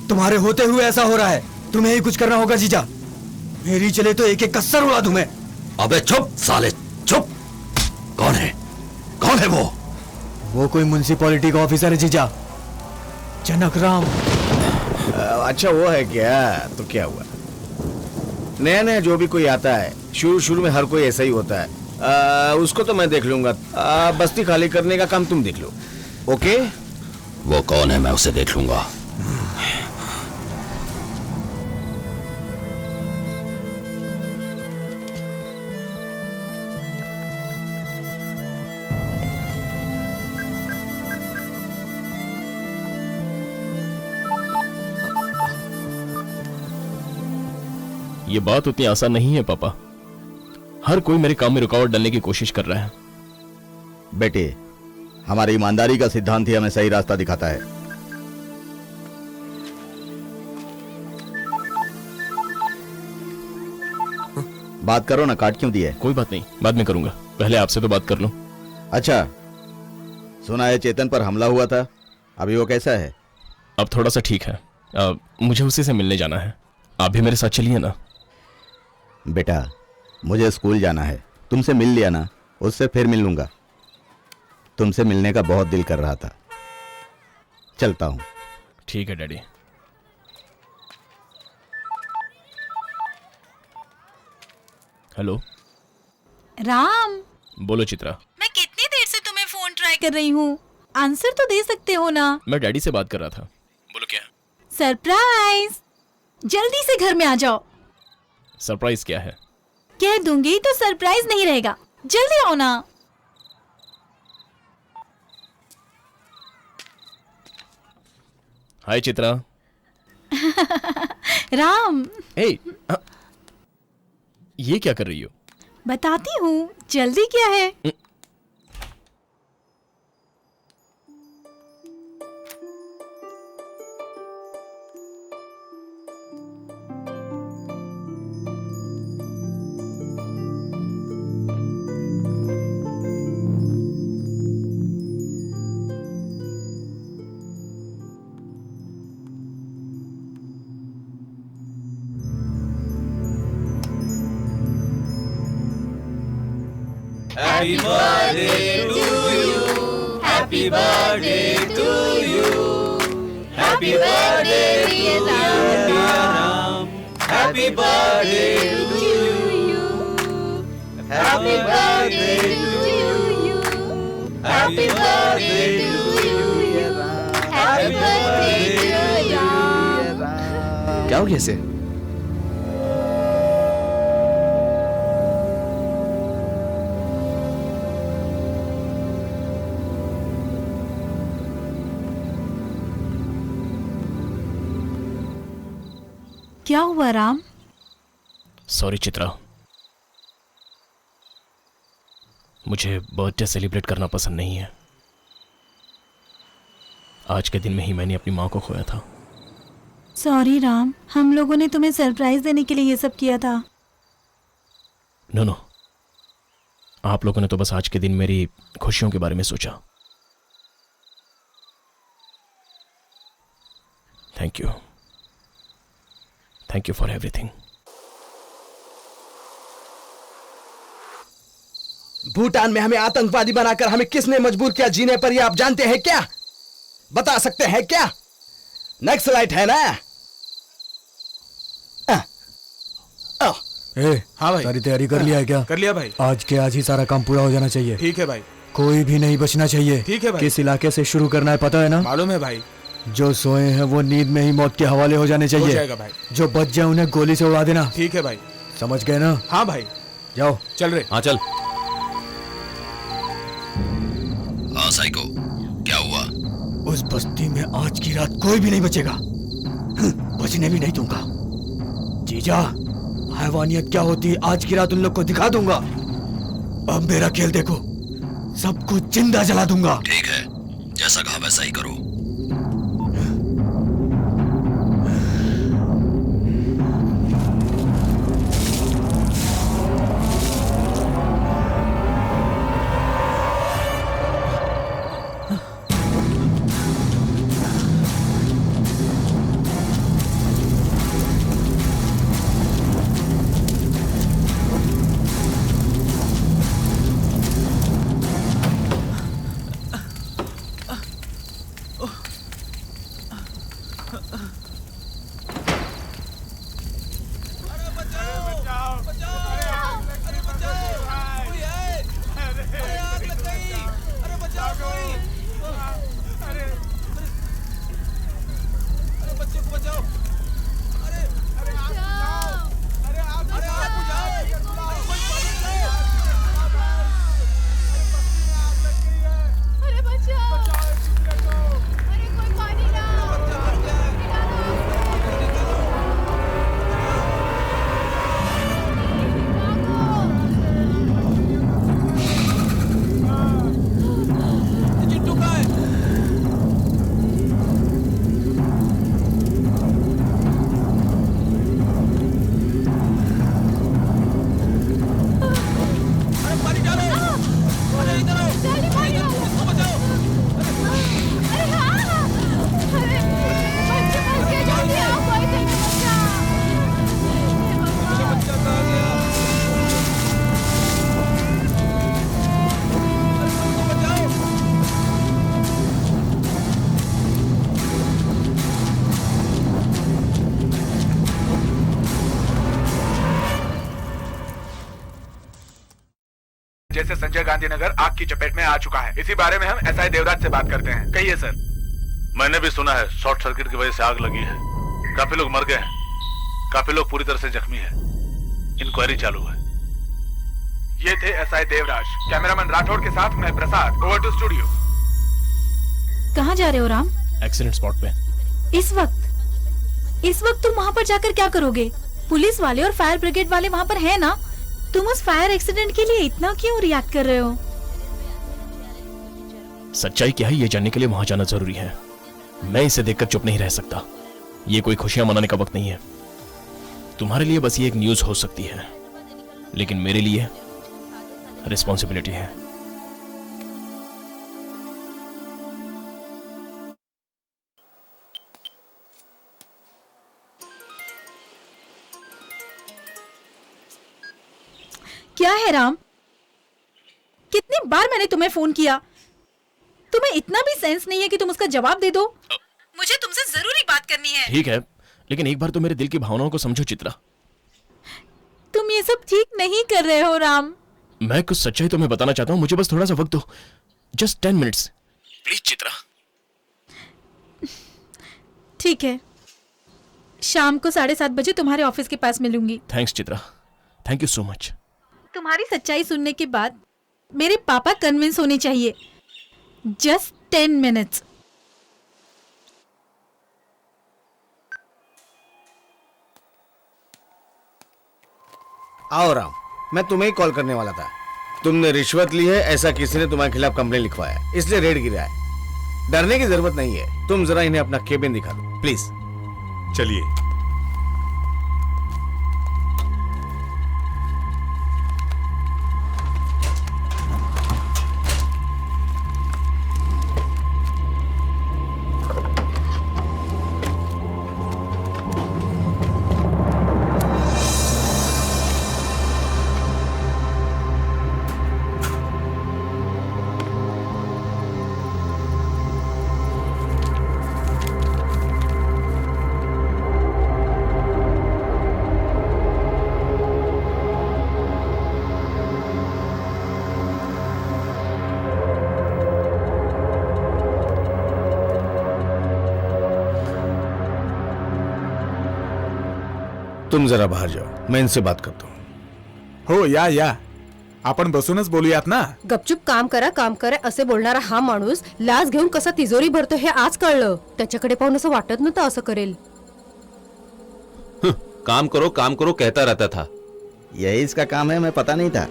S3: तुम्हारे होते हुए ऐसा हो रहा है, तुम्हें ही कुछ करना होगा जीजा। मेरी चले तो एक एक का सर उड़ा दूं मैं।
S4: अबे चुप साले चुप। कौन है, कौन है वो?
S3: वो कोई म्युनिसिपैलिटी का ऑफिसर है जीजा, जनक राम।
S1: अच्छा वो है क्या? तो क्या हुआ? नया नया जो भी कोई आता है, शुरू शुरू में हर कोई ऐसा ही होता है। उसको तो मैं देख लूंगा। बस्ती खाली करने का काम तुम देख लो। ओके?
S4: वो कौन है मैं उसे देख लूंगा।
S8: ये बात उतनी आसान नहीं है पापा। हर कोई मेरे काम में रुकावट डालने की कोशिश कर रहा है।
S7: बेटे, हमारी ईमानदारी का सिद्धांत ही हमें सही रास्ता दिखाता है। बात करो ना, काट क्यों दिए?
S8: कोई बात नहीं, बाद में करूंगा, पहले आपसे तो बात कर लूं।
S7: अच्छा, सुना है चेतन पर हमला हुआ था, अभी वो कैसा है?
S8: अब थोड़ा सा ठीक है। मुझे उसी से मिलने जाना है। आप भी मेरे साथ चलिए ना।
S7: बेटा, मुझे स्कूल जाना है। तुमसे मिल लिया ना, उससे फिर मिल लूंगा। तुमसे मिलने का बहुत दिल कर रहा था। चलता हूं।
S8: ठीक है डैडी। हेलो
S6: राम।
S8: बोलो चित्रा।
S6: मैं कितनी देर से तुम्हें फोन ट्राई कर रही हूँ, आंसर तो दे सकते हो ना।
S8: मैं डैडी से बात कर रहा था। बोलो क्या?
S6: सरप्राइज, जल्दी से घर में आ जाओ।
S8: सरप्राइज क्या है?
S6: कह दूंगी तो सरप्राइज नहीं रहेगा, जल्दी आओ ना।
S8: हाय चित्रा।
S6: राम।
S8: हे, ये क्या कर रही हो?
S6: बताती हूँ, जल्दी क्या है?
S20: Happy birthday to you. Happy birthday to you. Happy birthday to you, dear Ram. Happy birthday to you. Happy birthday to you. Happy birthday to you. Happy birthday to you.
S12: क्या हो गया इसे?
S6: क्या हुआ राम?
S8: सॉरी चित्रा, मुझे birthday celebrate करना पसंद नहीं है। आज के दिन में ही मैंने अपनी माँ को खोया था।
S6: सॉरी राम, हम लोगों ने तुम्हें सरप्राइज देने के लिए ये सब किया था।
S8: नो, आप लोगों ने तो बस आज के दिन मेरी खुशियों के बारे में सोचा। Thank you for everything.
S12: Bhutan में हमें आतंकवादी बनाकर हमें किसने मजबूर किया जीने पर, ये आप जानते हैं क्या? बता सकते हैं क्या? नक्सलाइट है ना?
S10: हाँ भाई,
S3: सारी तैयारी कर लिया है क्या?
S10: कर लिया भाई।
S3: आज के आज ही सारा काम पूरा हो जाना चाहिए।
S10: ठीक है भाई।
S3: कोई भी नहीं बचना चाहिए।
S10: ठीक है भाई।
S3: किस इलाके से शुरू करना है पता है ना?
S10: मालूम है भाई।
S3: जो सोए हैं वो नींद में ही मौत के हवाले हो जाने चाहिए।
S10: हो जाएगा भाई।
S3: जो बच जाए उन्हें गोली से उड़ा देना।
S10: ठीक है भाई।
S3: समझ गए ना?
S10: हाँ भाई।
S3: जाओ।
S10: चल रहे।
S17: हाँ चल।
S4: हाँ साइको, क्या हुआ?
S3: उस बस्ती में आज की रात कोई भी नहीं बचेगा। बचने भी नहीं दूंगा। जीजा, हैवानियत क्या होती है आज की रात उन लोग को दिखा दूंगा। अब मेरा खेल देखो, सब कुछ जिंदा जला दूंगा।
S4: ठीक है, जैसा कहा वैसा ही करो।
S10: जैसे संजय गांधी नगर आग की चपेट में आ चुका है। इसी बारे में हम एसआई देवराज से बात करते हैं। कहिए सर।
S5: मैंने भी सुना है शॉर्ट सर्किट की वजह से आग लगी है। काफी लोग मर गए हैं, काफी लोग पूरी तरह से जख्मी हैं। इंक्वायरी चालू है।
S10: ये थे एसआई देवराज। कैमरामैन राठौड़ के साथ मैं प्रसाद। Over to studio.
S6: कहाँ जा रहे हो राम?
S8: एक्सीडेंट स्पॉट पे।
S6: इस वक्त तुम वहाँ पर जाकर क्या करोगे? पुलिस वाले और फायर ब्रिगेड वाले वहाँ पर हैं ना? तुम उस फायर एक्सीडेंट के लिए इतना क्यों रिएक्ट कर रहे हो?
S8: सच्चाई क्या है ये जानने के लिए वहां जाना जरूरी है। मैं इसे देखकर चुप नहीं रह सकता। ये कोई खुशियां मनाने का वक्त नहीं है। तुम्हारे लिए बस ये एक न्यूज हो सकती है, लेकिन मेरे लिए रिस्पॉन्सिबिलिटी है।
S6: क्या है राम? कितनी बार मैंने तुम्हें फोन किया, तुम्हें इतना भी सेंस नहीं है कि तुम उसका जवाब दे दो? मुझे तुमसे जरूरी बात करनी है।
S8: ठीक है, लेकिन एक बार तो मेरे दिल की भावनाओं को समझो चित्रा।
S6: तुम ये सब ठीक नहीं कर रहे हो राम।
S8: मैं कुछ सच्चाई तुम्हें बताना चाहता हूँ, मुझे बस थोड़ा सा वक्त दो। Just 10 minutes please Chitra.
S6: ठीक है, शाम को 7:30 बजे तुम्हारे ऑफिस के पास मिलूंगी।
S8: Thanks Chitra, thank you so much.
S6: तुम्हारी सच्चाई सुनने के बाद मेरे पापा कन्विंस होने चाहिए। Just 10 minutes.
S1: आओ राम, मैं तुम्हें ही कॉल करने वाला था। तुमने रिश्वत ली है ऐसा किसी ने तुम्हारे खिलाफ कंप्लेन लिखवाया, इसलिए रेड गिरा है। डरने की जरूरत नहीं है। तुम जरा इन्हें अपना केबिन दिखा दो प्लीज।
S2: चलिए।
S1: तुम जरा बाहर जाओ, मैं इनसे बात करता हूँ।
S10: हो या आपण बसूनच बोलूयात ना।
S21: गपचूप काम करा असे बोलणारा हा माणूस लाच घेऊन कसा तिजोरी भरतो हे आज कळलं। त्याच्याकडे पाहून असं वाटत नव्हतं असं करेल।
S17: काम करो कहता रहता था।
S7: यही इसका काम है, मैं पता नहीं था।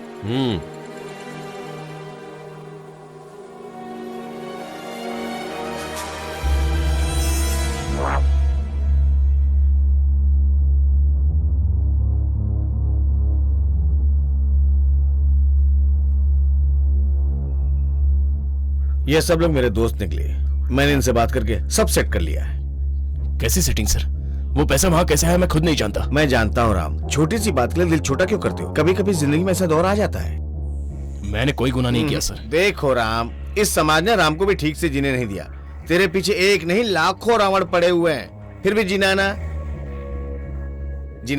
S1: ये सब लोग मेरे दोस्त निकले, मैंने इनसे बात करके सब सेट कर लिया है।
S8: कैसी सेटिंग सर? वो पैसा वहां कैसे है मैं खुद नहीं जानता।
S1: मैं जानता हूँ राम, छोटी सी बात के लिए दिल छोटा क्यों करते हो? कभी कभी जिंदगी में ऐसा दौर आ जाता है।
S8: मैंने कोई गुनाह नहीं किया सर।
S1: देखो राम, इस समाज ने राम को भी ठीक से जीने नहीं दिया। तेरे पीछे एक नहीं लाखों रावण पड़े हुए हैं, फिर भी जीना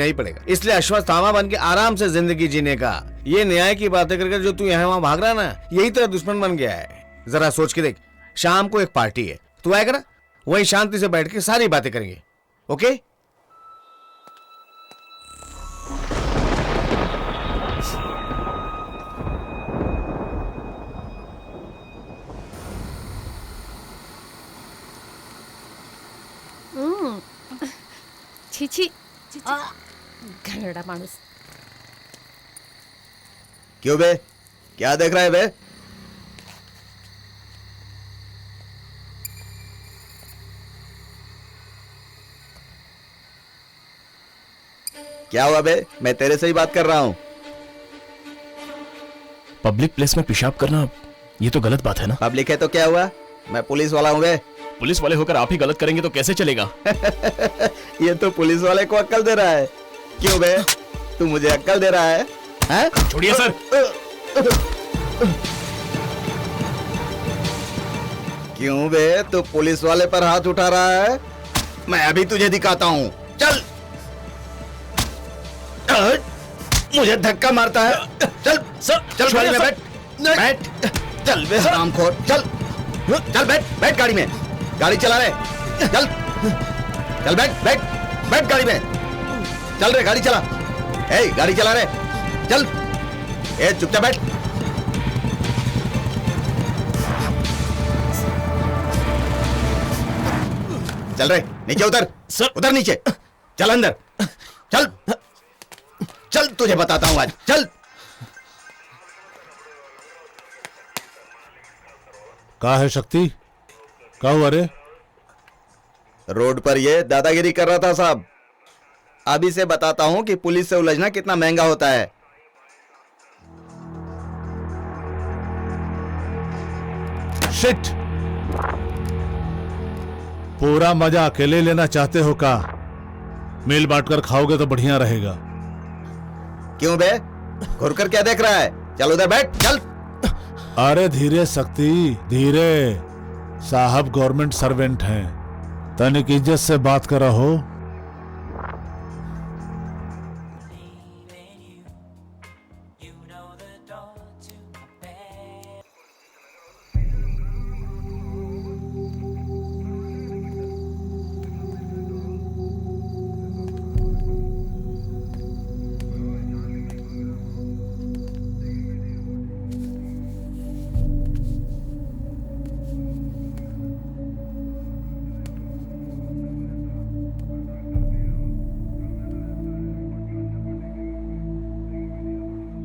S1: ही पड़ेगा। इसलिए अश्वत्थामा बन के आराम से जिंदगी जीने का। ये न्याय की बातें करके जो तू यहाँ वहां भाग रहा ना, यही तेरा दुश्मन बन गया है। जरा सोच के देख, शाम को एक पार्टी है, तू आएगा ना? वहीं शांति से बैठ के सारी बातें करेंगे, ओके?
S21: छी घनड़ा माणूस।
S7: क्यों बे, क्या देख रहा है बे? क्या हुआ बे? मैं तेरे से ही बात कर रहा हूँ।
S8: पब्लिक प्लेस में पेशाब करना ये तो गलत बात है ना?
S7: पब्लिक है तो क्या हुआ? मैं पुलिस वाला हूँ बे।
S8: पुलिस वाले होकर आप ही गलत करेंगे तो कैसे चलेगा?
S7: ये तो पुलिस वाले को अक्ल दे रहा है। क्यों बे, तू मुझे अक्ल दे रहा है? हैं?
S8: छोड़िए सर।
S7: क्यों बे, तू पुलिस वाले पर हाथ उठा रहा है? मैं अभी तुझे दिखाता हूँ। चल। मुझे धक्का मारता है। चल चल गाड़ी में बैठ। चल बे हरामखोर, चल बैठ गाड़ी में। गाड़ी चला रहे, चल बैठ गाड़ी में। चल रे, गाड़ी चला। गाड़ी चला रहे, चल। चुपचाप बैठ। चल रे, नीचे उतर। उतर नीचे। चल अंदर। चल तुझे बताता हूं आज। चल।
S5: कहा है शक्ति? क्या हुआ रे?
S7: रोड पर ये दादागिरी कर रहा था साहब। अभी से बताता हूं कि पुलिस से उलझना कितना महंगा होता है।
S5: शिट! पूरा मजा अकेले लेना चाहते हो का? मिल बांटकर खाओगे तो बढ़िया रहेगा।
S7: क्यों बे, घुर कर क्या देख रहा है? चल उधर बैठ। चल।
S5: अरे धीरे शक्ति, धीरे। साहब गवर्नमेंट सर्वेंट हैं, तनिक इज्जत से बात कर रहो।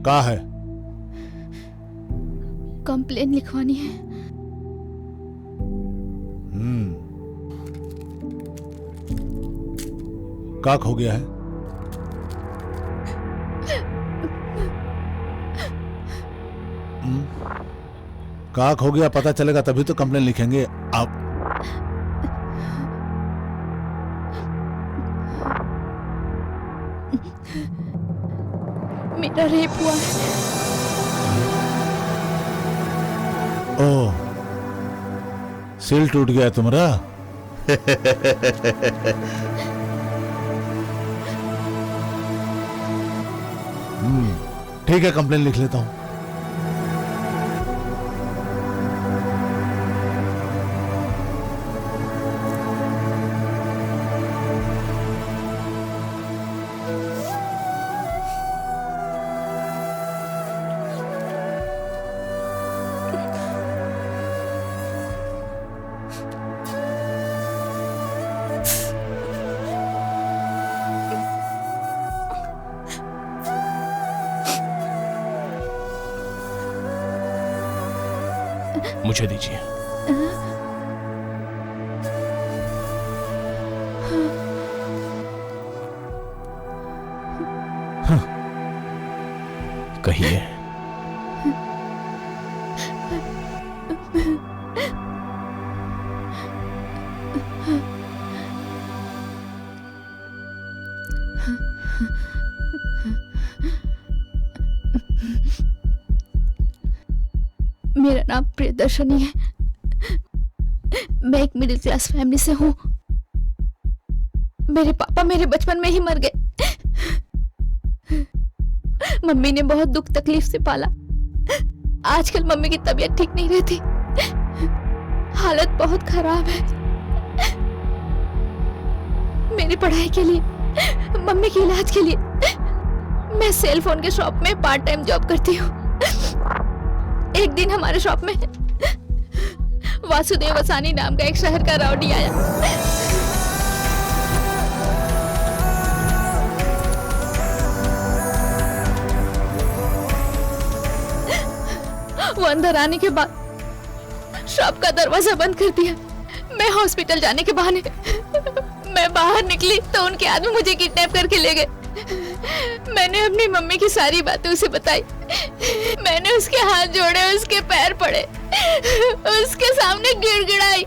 S5: का है?
S19: कंप्लेन लिखवानी है।
S5: का खो गया है? का खो गया पता चलेगा तभी तो कंप्लेन लिखेंगे आप।
S19: मेरा रेप हुआ है।
S5: ओह, सिल टूट गया तुम्हारा? ठीक है, कंप्लेन लिख लेता हूं।
S8: मुझे दीजिए। कहिए।
S19: मेरा नाम प्रियदर्शनी है। मैं एक मिडिल क्लास फैमिली से हूँ। मेरे पापा मेरे बचपन में ही मर गए। मम्मी ने बहुत दुख तकलीफ से पाला। आजकल मम्मी की तबीयत ठीक नहीं रहती, हालत बहुत खराब है। मेरी पढ़ाई के लिए, मम्मी के इलाज के लिए मैं सेल फोन के शॉप में पार्ट टाइम जॉब करती हूँ। एक दिन हमारे शॉप में वासुदेव वसानी नाम का एक शहर का राउडी आया। वो अंदर आने के बाद शॉप का दरवाजा बंद कर दिया। मैं हॉस्पिटल जाने के बहाने मैं बाहर निकली तो उनके आदमी मुझे किडनैप करके ले गए। मैंने अपनी मम्मी की सारी बातें उसे बताई। मैंने उसके हाथ जोड़े, उसके पैर पड़े, उसके सामने गिड़गिड़ाई,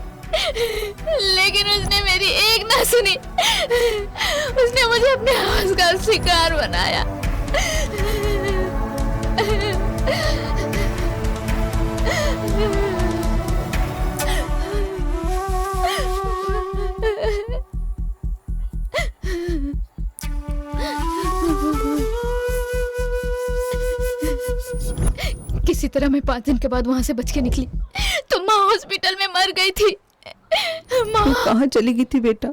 S19: लेकिन उसने मेरी एक ना सुनी। उसने मुझे अपने आवाज का शिकार बनाया। किसी तरह मैं 5 दिन के बाद वहां से बच के निकली तो माँ हॉस्पिटल में मर गई थी। माँ
S15: तू कहाँ चली गई थी बेटा?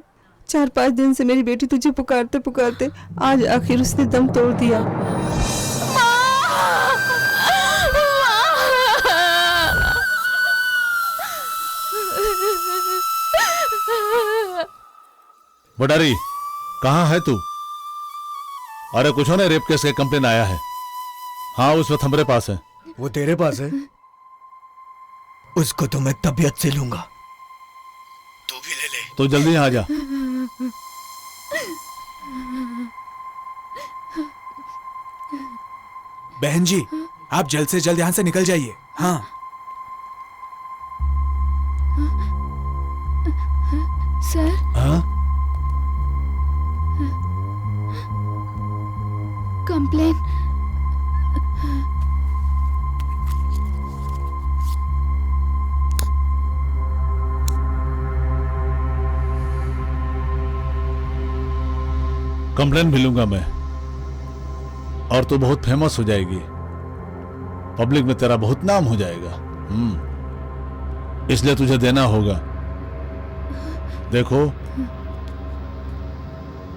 S15: 4-5 दिन से मेरी बेटी तुझे पुकारते पुकारते आज आखिर उसने दम तोड़ दिया।
S5: बडारी, कहाँ है तू? अरे कुछ हो ना, रेप केस का कंप्लेन आया है। हाँ, उस वक्त हमारे पास है।
S3: वो तेरे पास है? उसको तो मैं तबीयत से लूंगा, तू भी ले ले।
S5: तो जल्दी यहाँ आ जा।
S10: बहन जी, आप जल्द से जल्द यहाँ से निकल जाइए। हाँ
S19: सर।
S5: हाँ?
S19: कंप्लेन।
S5: कंप्लेन भी लूंगा मैं, और तू बहुत फेमस हो जाएगी। पब्लिक में तेरा बहुत नाम हो जाएगा। इसलिए तुझे देना होगा। देखो,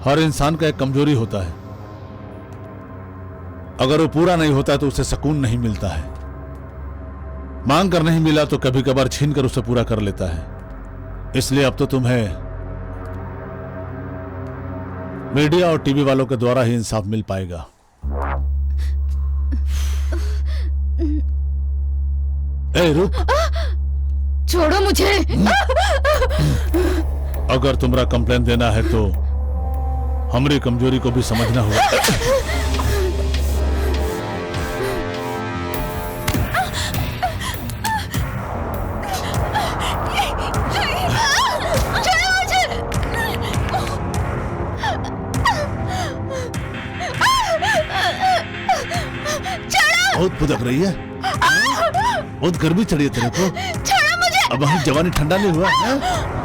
S5: हर इंसान का एक कमजोरी होता है। अगर वो पूरा नहीं होता तो उसे सुकून नहीं मिलता है। मांग कर नहीं मिला तो कभी कभार छीन कर उसे पूरा कर लेता है। इसलिए अब तो तुम्हें मीडिया और टीवी वालों के द्वारा ही इंसाफ मिल पाएगा। ए रुक,
S19: छोड़ो मुझे।
S5: अगर तुम्हारा कंप्लेन देना है तो हमारी कमजोरी को भी समझना होगा। बहुत फुदक रही है, बहुत गर्मी चढ़ी है तेरे को। मुझे। अब वहाँ जवानी ठंडा नहीं हुआ है?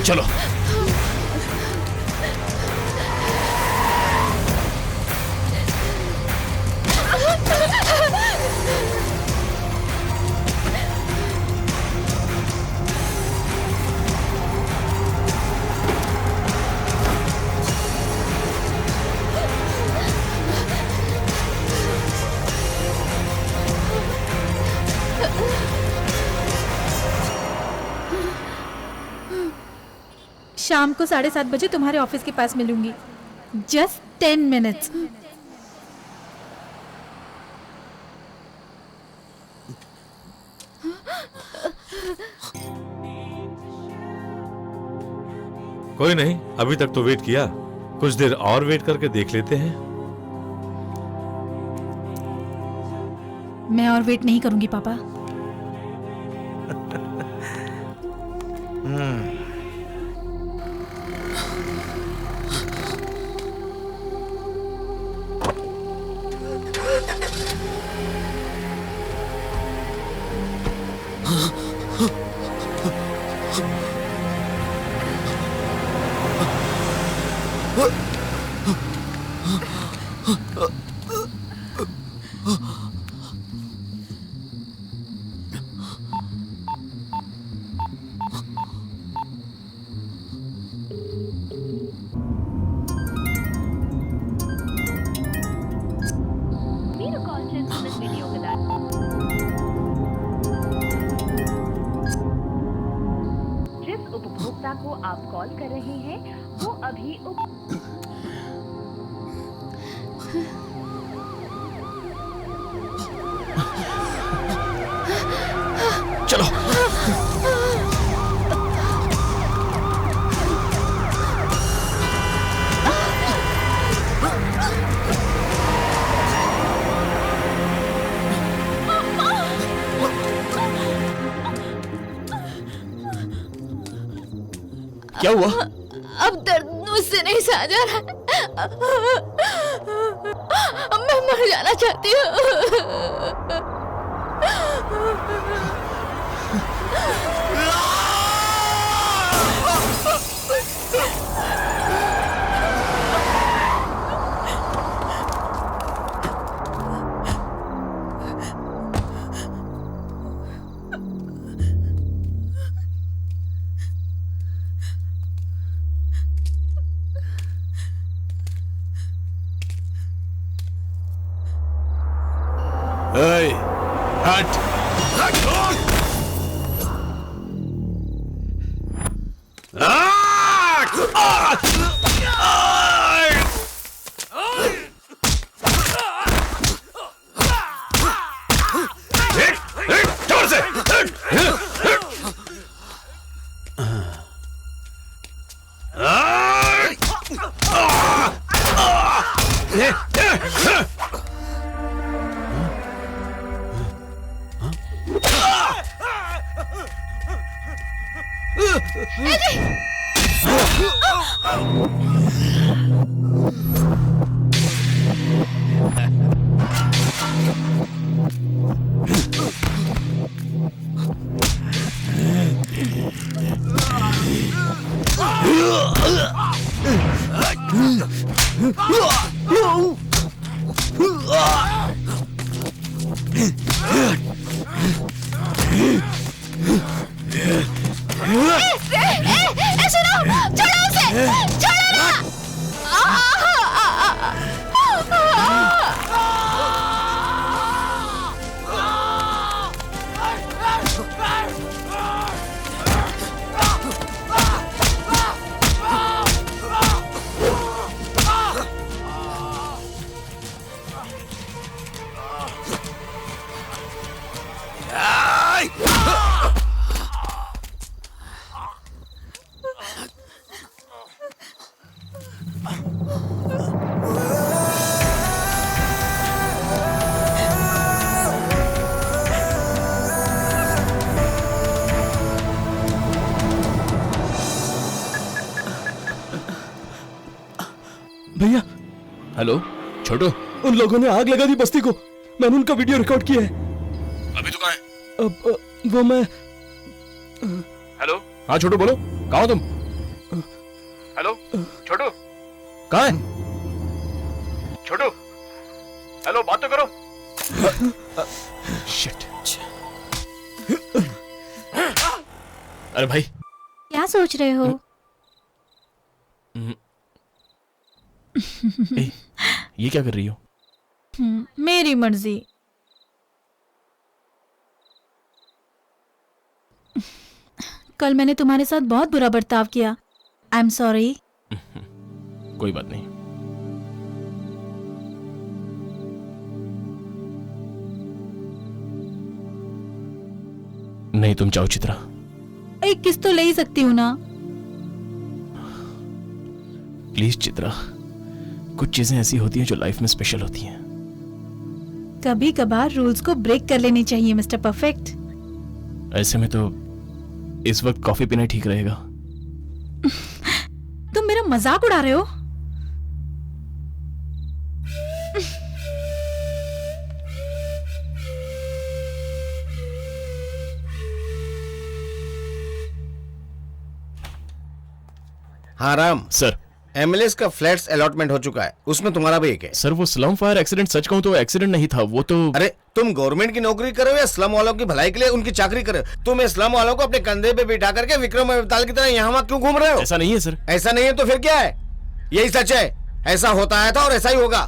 S5: चलो
S6: शाम को 7:30 बजे तुम्हारे ऑफिस के पास मिलूंगी। Just 10 minutes.
S18: कोई नहीं, अभी तक तो वेट किया, कुछ देर और वेट करके देख लेते हैं।
S6: मैं और वेट नहीं करूंगी पापा।
S13: को आप कॉल कर रहे हैं वो अभी
S4: चलो
S8: क्या हुआ?
S19: अब दर्द मुझसे नहीं सहा जा रहा। मैं मर जाना चाहती हूँ।
S5: हट
S20: जोर से
S3: Yeah.
S19: सुनो, छोड़ो उसे, छोड़ो ना।
S12: भैया।
S8: हेलो छोटू।
S12: उन लोगों ने आग लगा दी बस्ती को। मैंने उनका वीडियो रिकॉर्ड किया है।
S8: अभी तो कहाँ है?
S12: वो मैं।
S8: हेलो। हाँ छोटू बोलो, कहाँ हो तुम? हेलो छोटू, कहाँ है? छोटू, हेलो बात तो करो। शिट। अरे भाई
S6: क्या सोच रहे हो?
S8: ए, ये क्या कर रही हो?
S6: मेरी मर्जी। कल मैंने तुम्हारे साथ बहुत बुरा बर्ताव किया। I am sorry.
S8: कोई बात नहीं। नहीं तुम जाओ चित्रा।
S6: एक किस तो ले ही सकती हूँ ना।
S8: प्लीज चित्रा, कुछ चीजें ऐसी होती हैं जो लाइफ में स्पेशल होती हैं।
S6: कभी कभार रूल्स को ब्रेक कर लेनी चाहिए मिस्टर परफेक्ट।
S8: ऐसे में तो इस वक्त कॉफी पीना ठीक रहेगा।
S6: तुम मेरा मजाक उड़ा रहे हो?
S1: हाँ राम
S8: सर,
S1: एमएलएस का फ्लैट्स अलॉटमेंट हो चुका है, उसमें तुम्हारा भी एक है।
S8: सर वो स्लम फायर एक्सीडेंट सच कहूं तो एक्सीडेंट नहीं था, वो तो।
S1: अरे तुम गवर्नमेंट की नौकरी कर रहे हो या स्लम वालों की भलाई के लिए उनकी चाकरी कर रहे हो? तुम स्लम वालों को अपने कंधे पे बिठा करके विक्रम अवतार की तरह यहाँ वहाँ क्यों घूम रहे हो?
S8: ऐसा नहीं है सर।
S1: ऐसा नहीं है तो फिर क्या है? यही सच है, ऐसा होता आया था और ऐसा ही होगा।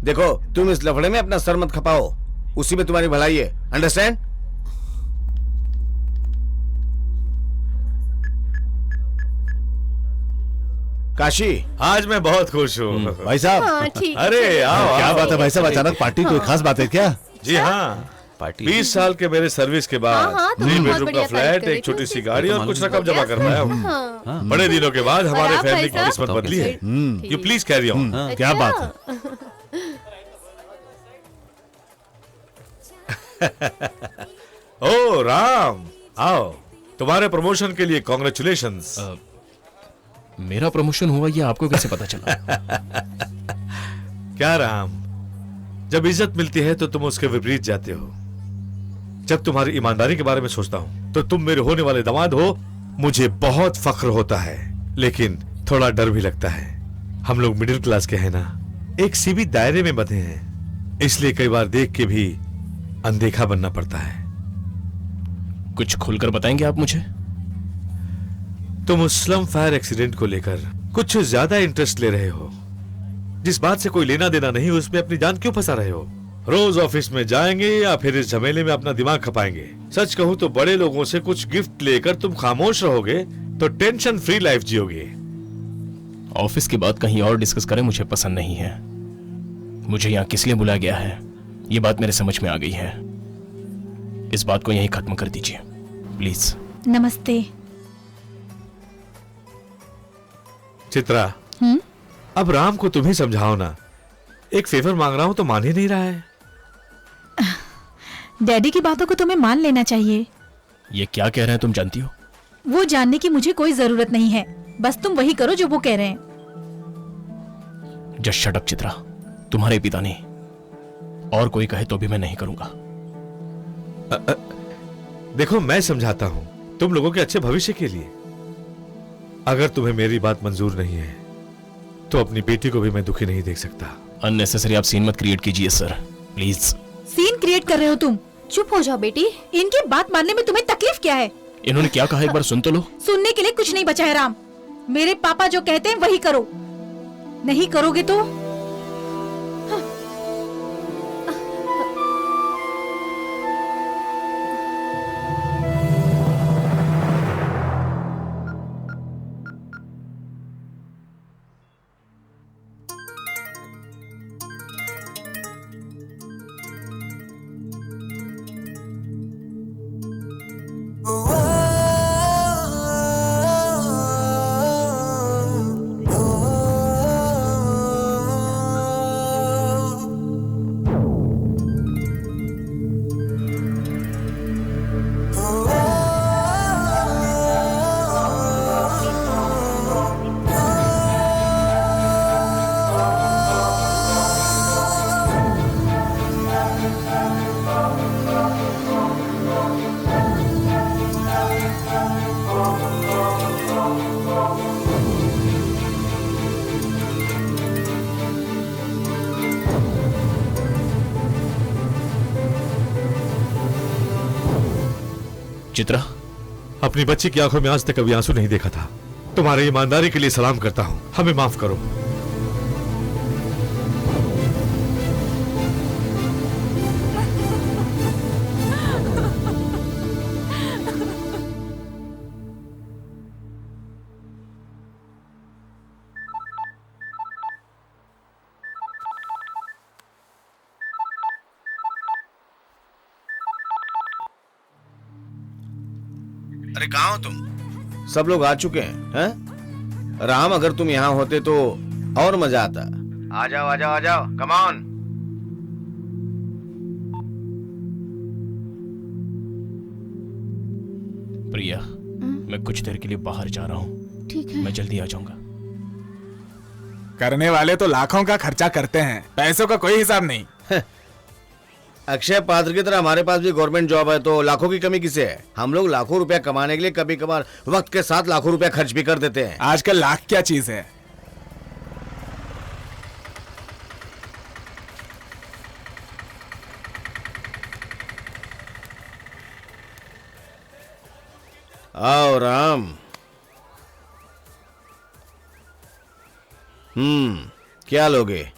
S1: देखो तुम इस लफड़े में अपना सर मत खपाओ, उसी में तुम्हारी भलाई है। अंडरस्टैंड? काशी,
S18: आज मैं बहुत खुश हूँ
S5: भाई साहब।
S9: हाँ, ठीक है,
S18: अरे
S9: चलो।
S18: आओ,
S5: क्या
S18: आओ।
S5: बात है भाई साहब, अचानक पार्टी? कोई खास बात है क्या?
S18: जी हाँ, 20 साल के मेरे सर्विस के बाद
S9: हाँ, हाँ, तुमने
S18: 3
S9: बहुत
S18: बेडरूम
S9: बढ़िया
S18: का फ्लैट,
S9: तारीफ
S18: एक छोटी
S9: करी
S18: सी
S9: थी।
S18: गाड़ी और कुछ रकम जमा कर पाया हूँ।
S9: हाँ।
S18: बड़े दिनों के बाद हमारे
S9: आप
S18: फैमिली की
S9: भाई
S18: किस्मत
S9: साहब?
S18: बदली है।
S9: ठीक।
S18: You please carry on.
S5: क्या बात है?
S18: ओ राम, आओ, तुम्हारे प्रमोशन के लिए कॉन्ग्रेचुलेशंस।
S8: मेरा प्रमोशन हुआ ये आपको कैसे पता चला?
S18: क्या राम, जब इज्जत मिलती है तो तुम उसके विपरीत जाते हो। जब तुम्हारी ईमानदारी के बारे में सोचता हूं तो तुम मेरे होने वाले दामाद हो, मुझे बहुत फख्र होता है, लेकिन थोड़ा डर भी लगता है। हम लोग मिडिल क्लास के हैं ना, एक सीमित दायरे में बंधे हैं, इसलिए कई बार देख के भी अनदेखा बनना पड़ता है।
S8: कुछ खुलकर बताएंगे आप मुझे?
S18: तुम उस स्लम फायर एक्सीडेंट को लेकर कुछ ज्यादा इंटरेस्ट ले रहे हो। जिस बात से कोई लेना देना नहीं, उसमें अपनी जान क्यों फंसा रहे हो? रोज ऑफिस में जाएंगे या फिर इस झमेले में अपना दिमाग खपाएंगे? सच कहूं तो बड़े लोगों से कुछ गिफ्ट लेकर तुम खामोश रहोगे तो टेंशन फ्री लाइफ जियोगे।
S8: ऑफिस की बात कहीं और डिस्कस करें, मुझे पसंद नहीं है। मुझे यहाँ किस लिए बुलाया गया है ये बात मेरे समझ में आ गई है। इस बात को यहीं खत्म कर दीजिए प्लीज।
S6: नमस्ते।
S18: चित्रा, अब राम को तुम ही समझाओ ना। एक फेवर मांग रहा हूं तो मान ही नहीं रहा है।
S6: डैडी की बातों को तुम्हें मान लेना चाहिए।
S8: ये क्या कह रहे हैं तुम जानती हो?
S6: वो जानने की मुझे कोई जरूरत नहीं है, बस तुम वही करो जो वो कह रहे हैं।
S8: जस्ट शट अप चित्रा, तुम्हारे पिता ने, और कोई कहे तो भी मैं नहीं करूंगा।
S18: देखो मैं समझाता हूं, तुम लोगों के अच्छे भविष्य के लिए। अगर तुम्हें मेरी बात मंजूर नहीं है तो अपनी बेटी को भी मैं दुखी नहीं देख सकता।
S8: अननेसेसरी आप सीन मत क्रिएट कीजिए सर, प्लीज।
S6: सीन क्रिएट कर रहे हो तुम।
S9: चुप हो जाओ बेटी।
S6: इनकी बात मानने में तुम्हें तकलीफ क्या है?
S8: इन्होंने क्या कहा एक बार सुन तो लो।
S6: सुनने के लिए कुछ नहीं बचा है राम। मेरे पापा जो कहते हैं वही करो, नहीं करोगे तो
S8: चित्रा,
S18: अपनी बच्ची की आंखों में आज तक कभी आंसू नहीं देखा था। तुम्हारी ईमानदारी के लिए सलाम करता हूं, हमें माफ करो।
S1: अरे कहाँ हो तुम? सब लोग आ चुके हैं? राम, अगर तुम यहाँ होते तो और मजा आता। आ जाओ आ जाओ आ जाओ, कम ऑन।
S8: प्रिया, मैं कुछ देर के लिए बाहर जा रहा हूँ।
S19: ठीक है।
S8: मैं जल्दी आ जाऊंगा।
S10: करने वाले तो लाखों का खर्चा करते हैं, पैसों का कोई हिसाब नहीं।
S1: अक्षय पात्र की तरह हमारे पास भी गवर्नमेंट जॉब है, तो लाखों की कमी किसे है? हम लोग लाखों रुपया कमाने के लिए कभी कभार वक्त के साथ लाखों रुपया खर्च भी कर देते हैं।
S10: आजकल लाख क्या चीज है?
S1: आओ राम। क्या लोगे?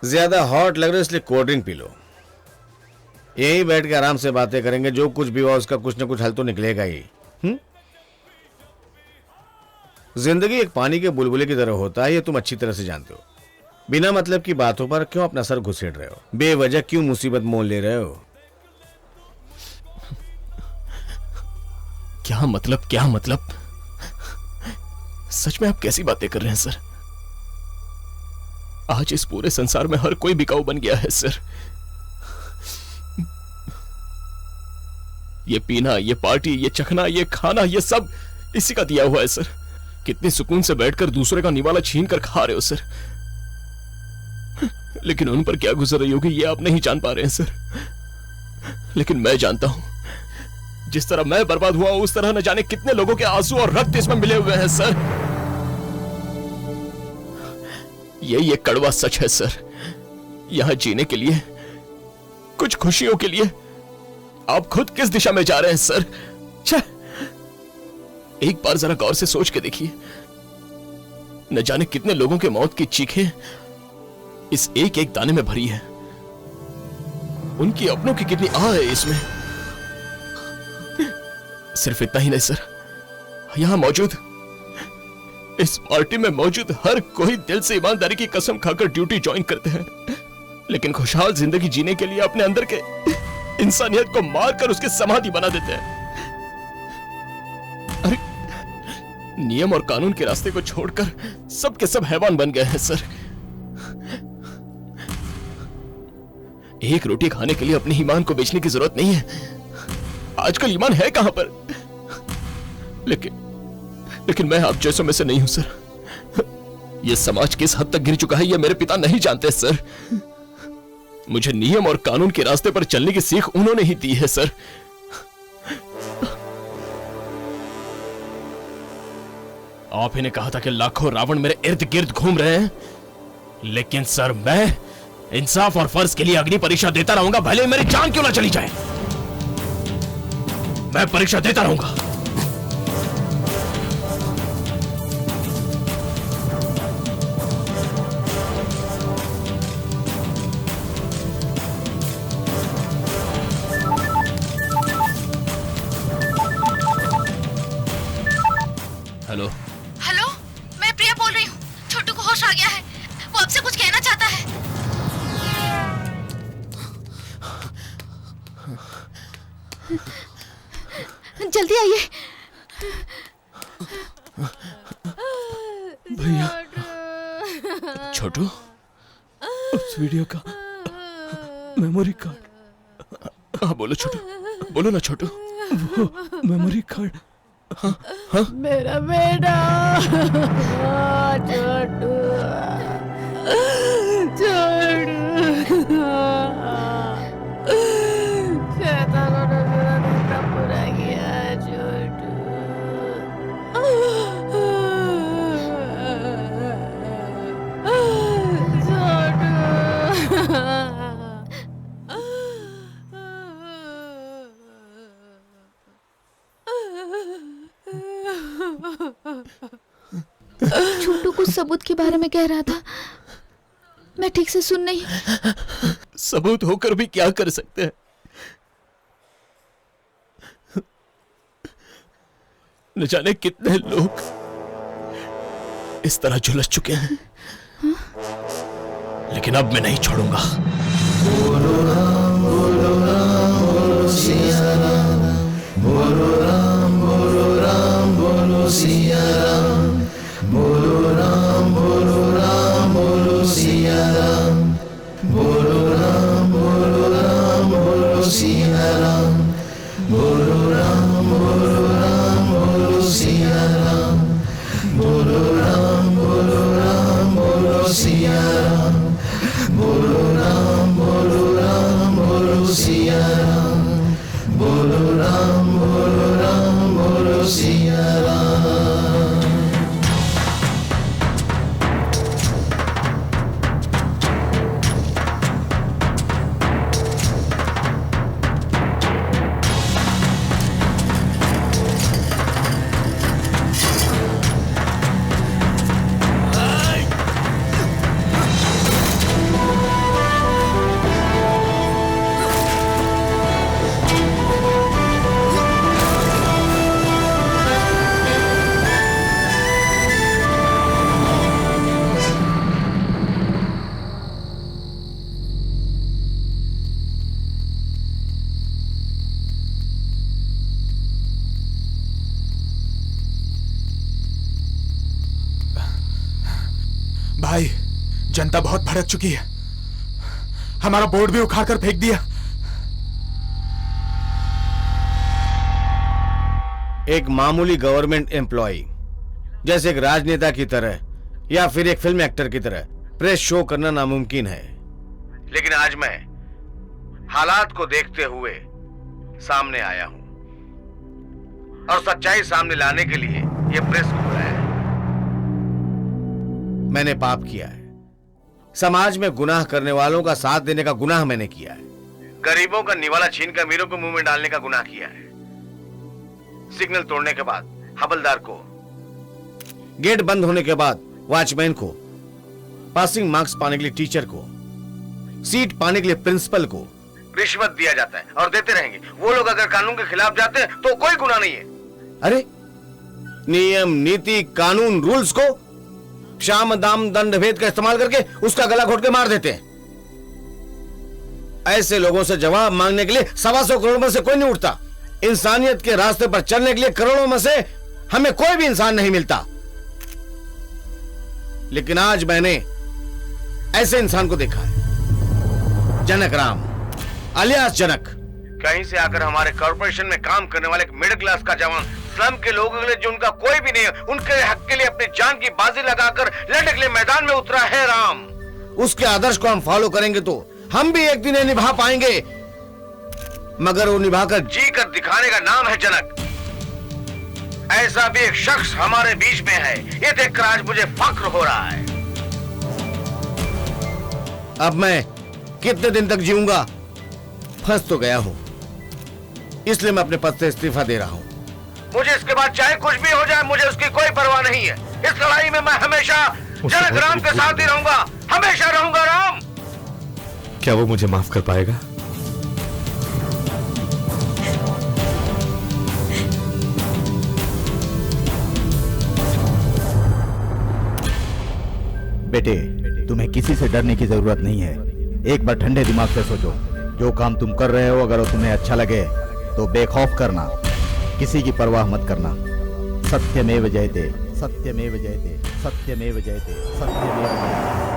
S1: ज्यादा हॉट लग रहे हो इसलिए कोल्ड ड्रिंक पी लो। यही बैठ के आराम से बातें करेंगे, जो कुछ भी हुआ उसका कुछ न कुछ हल तो निकलेगा ही। जिंदगी एक पानी के बुलबुले की तरह होता है, ये तुम अच्छी तरह से जानते हो। बिना मतलब की बातों पर क्यों अपना सर घुसेड़ रहे हो? बेवजह क्यों मुसीबत मोल ले रहे हो?
S8: क्या मतलब, क्या मतलब? सच में आप कैसी बातें कर रहे हैं सर? आज इस पूरे संसार में हर कोई बिकाऊ बन गया है सर। ये पीना, ये पार्टी, ये चखना, ये खाना, ये सब इसी का दिया हुआ है सर। कितने सुकून से बैठकर दूसरे का निवाला छीन कर खा रहे हो सर। लेकिन उन पर क्या गुजर रही होगी ये आप नहीं जान पा रहे हैं सर। लेकिन मैं जानता हूं, जिस तरह मैं बर्बाद हुआ उस तरह न जाने कितने लोगों के आंसू और रक्त इसमें मिले हुए हैं सर। ये कड़वा सच है सर। यहां जीने के लिए, कुछ खुशियों के लिए आप खुद किस दिशा में जा रहे हैं सर? एक बार जरा गौर से सोच के देखिए, न जाने कितने लोगों के मौत की चीखें इस एक एक दाने में भरी है। उनकी अपनों की कितनी आह है इसमें। सिर्फ इतना ही नहीं सर, यहां मौजूद, इस पार्टी में मौजूद हर कोई दिल से ईमानदारी की कसम खाकर ड्यूटी ज्वाइन करते हैं, लेकिन खुशहाल जिंदगी जीने के लिए अपने अंदर के इंसानियत को मारकर उसकी समाधि बना देते हैं। अरे नियम और कानून के रास्ते को छोड़कर सब के सब हैवान बन गए हैं सर। एक रोटी खाने के लिए अपने ईमान को बेचने की जरूरत नहीं है। आजकल ईमान है कहां पर? लेकिन मैं आप जैसों में से नहीं हूं सर। यह समाज किस हद तक गिर चुका है यह मेरे पिता नहीं जानते सर। मुझे नियम और कानून के रास्ते पर चलने की सीख उन्होंने ही दी है सर। आप ही ने कहा था कि लाखों रावण मेरे इर्द गिर्द घूम रहे हैं, लेकिन सर मैं इंसाफ और फर्ज के लिए अग्नि परीक्षा देता रहूंगा, भले मेरी जान क्यों ना चली जाए। मैं परीक्षा देता रहूंगा। हेलो
S19: हेलो, मैं प्रिया बोल रही हूँ। छोटू को होश आ गया है, वो आपसे कुछ कहना चाहता है। जल्दी आइए।
S12: भैया,
S8: छोटू,
S12: उस वीडियो का मेमोरी कार्ड।
S8: हाँ बोलो छोटू, बोलो ना छोटू।
S12: वो मेमोरी कार्ड।
S8: हाँ हाँ
S21: मेरा बेटा छोटू, छोटू, शैतानों ने मेरा रिश्ता पूरा किया है, छोटू।
S19: छोटू कुछ सबूत के बारे में कह रहा था, मैं ठीक से सुन नहीं।
S8: सबूत होकर भी क्या कर सकते हैं? न जाने कितने लोग इस तरह झुलस चुके हैं, लेकिन अब मैं नहीं छोड़ूंगा।
S3: बोलो राम बोलो राम बोलो सिया राम, बोलो राम बोलो राम बोलो सिया राम, बोलो राम बोलो राम बोलो सिया राम, बोलो राम बोलो राम बोलो सिया राम, बोलो राम बोलो राम बोलो सिया राम, बोलो राम बोलो राम बोलो सिया राम, बोलो राम बोलो राम बोलो सिया राम, बोलो राम बोलो राम बोलो सिया राम।
S10: भाई, जनता बहुत भड़क चुकी है, हमारा बोर्ड भी उखाड़ कर फेंक दिया।
S1: एक मामूली गवर्नमेंट एम्प्लॉय जैसे एक राजनेता की तरह या फिर एक फिल्म एक्टर की तरह प्रेस शो करना नामुमकिन है, लेकिन आज मैं हालात को देखते हुए सामने आया हूं और सच्चाई सामने लाने के लिए यह प्रेस को बुलाया है। मैंने पाप किया है, समाज में गुनाह करने वालों का साथ देने का गुनाह मैंने किया है, गरीबों का निवाला छीनकर अमीरों को मुंह में डालने का गुनाह किया है। सिग्नल तोड़ने के बाद हवलदार को, गेट बंद होने के बाद वॉचमैन को, पासिंग मार्क्स पाने के लिए टीचर को, सीट पाने के लिए प्रिंसिपल को रिश्वत दिया जाता है और देते रहेंगे। वो लोग अगर कानून के खिलाफ जाते हैं तो कोई गुनाह नहीं है। अरे नियम नीति कानून रूल्स को शाम दाम दंड भेद का इस्तेमाल करके उसका गला घोट के मार देते हैं। ऐसे लोगों से जवाब मांगने के लिए 125 करोड़ में से कोई नहीं उठता। इंसानियत के रास्ते पर चलने के लिए करोड़ों में से हमें कोई भी इंसान नहीं मिलता, लेकिन आज मैंने ऐसे इंसान को देखा है, जनक राम अलियास जनक। कहीं से आकर हमारे कॉर्पोरेशन में काम करने वाले एक मिडिल क्लास का जवान, स्लम के लोगों के लिए जो उनका कोई भी नहीं है, उनके हक के लिए अपनी जान की बाजी लगाकर लड़ने के लिए मैदान में उतरा है राम। उसके आदर्श को हम फॉलो करेंगे तो हम भी एक दिन ये निभा पाएंगे, मगर वो निभाकर जी कर दिखाने का नाम है जनक। ऐसा भी एक शख्स हमारे बीच में है, ये देखकर आज मुझे फख्र हो रहा है। अब मैं कितने दिन तक जीऊंगा, फंस तो गया हूं। इसलिए मैं अपने पद से इस्तीफा दे रहा हूँ। मुझे इसके बाद चाहे कुछ भी हो जाए, मुझे उसकी कोई परवाह नहीं है। इस लड़ाई में मैं हमेशा जनक राम के साथ ही रहूंगा, हमेशा रहूंगा। राम,
S18: क्या वो मुझे माफ कर पाएगा?
S7: बेटे, तुम्हें किसी से डरने की जरूरत नहीं है। एक बार ठंडे दिमाग से सोचो, जो काम तुम कर रहे हो अगर वो तुम्हें अच्छा लगे तो बेखौफ करना, किसी की परवाह मत करना। सत्यमेव जयते, सत्यमेव जयते, सत्यमेव जयते, सत्यमेव जयते।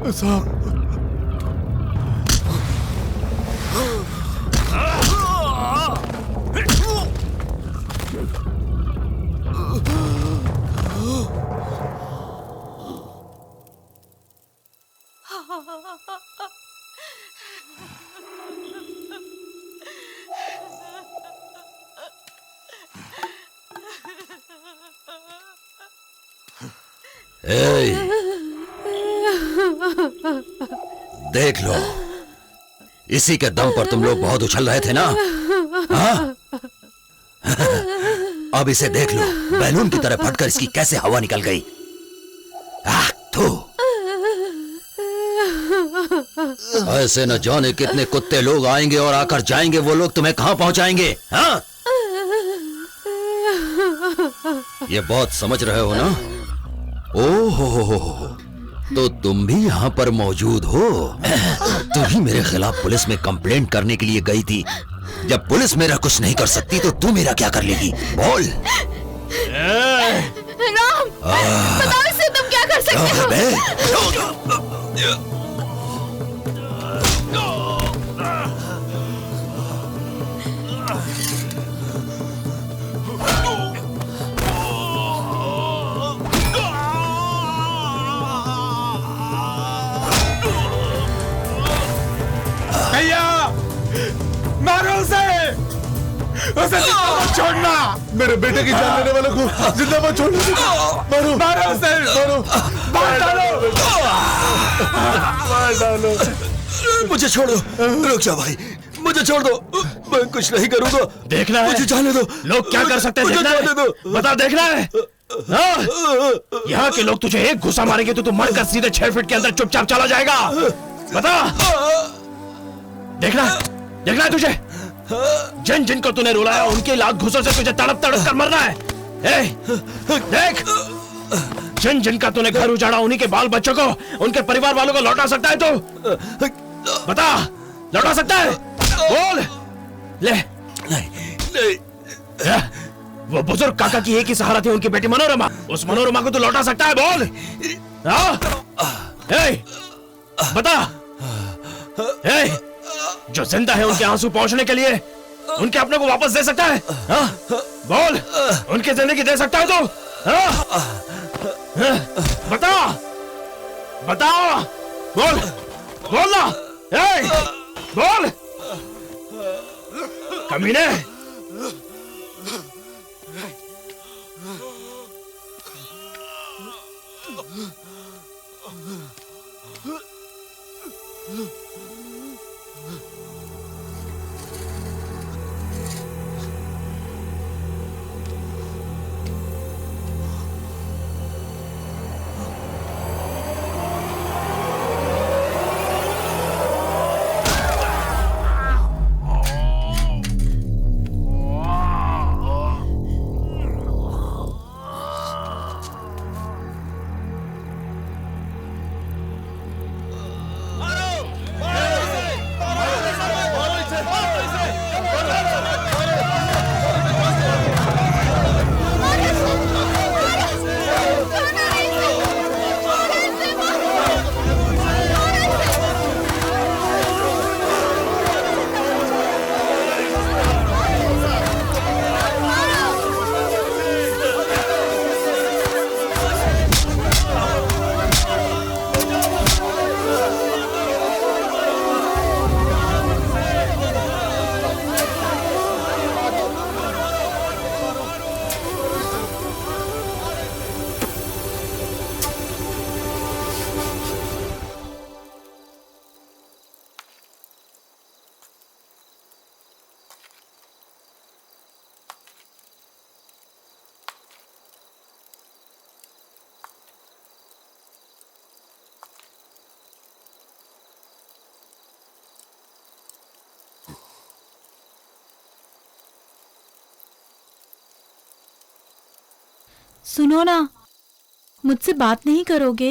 S5: साहब,
S4: देख लो, इसी के दम पर तुम लोग बहुत उछल रहे थे ना? हाँ? अब इसे देख लो, बैलून की तरह फटकर इसकी कैसे हवा निकल गई। ऐसे न जाने कितने कुत्ते लोग आएंगे और आकर जाएंगे, वो लोग तुम्हें कहां पहुंचाएंगे? हाँ? ये बहुत समझ रहे हो ना? ओहो, तो तुम भी यहाँ पर मौजूद हो। तू ही मेरे खिलाफ पुलिस में कंप्लेंट करने के लिए गई थी। जब पुलिस मेरा कुछ नहीं कर सकती तो तू मेरा क्या कर लेगी? बोल।
S19: राम, बताओ इससे तुम क्या कर सकते हो?
S2: भैया, मारो उसे जिंदा मत छोड़ना।
S5: मेरे बेटे की जान लेने वालों को जिंदा मत छोड़ना। मारो,
S2: मारो उसे,
S5: मारो,
S2: मार डालो,
S5: मार डालो।
S4: मुझे छोड़ दो, रुक जा भाई, मुझे छोड़ दो, मैं कुछ नहीं करूंगा।
S8: देखना है,
S4: मुझे जाने दो।
S8: लोग क्या कर सकते हैं, देखना है, बता, देखना है। यहाँ के लोग तुझे एक घुसा मारेंगे तो तू मरकर सीधे 6 फीट के अंदर चुपचाप चला जाएगा। बता, देखना है तुझे। जिन जिनको तूने रुलाया उनके लात घुसों से तुझे तड़प तड़प कर मरना है। देख, जिन जिनका तूने घर उजाड़ा उन्हीं के बाल बच्चों को, उनके परिवार वालों को लौटा सकता है तो बता, लौटा सकता है? बोल। ले, नहीं। वो बुजुर्ग काका की एक ही सहारा थी, उनकी बेटी मनोरमा। उस मनोरमा को तू लौटा सकता है? बोल। बता। जो जिंदा है उनके आंसू पहुंचने के लिए उनके अपने को वापस दे सकता है? बोल, उनकी जिंदगी दे सकता है तो? बता, बताओ, बोल, बोल ना, बोल।
S18: कमीने।
S6: सुनो ना, मुझसे बात नहीं करोगे?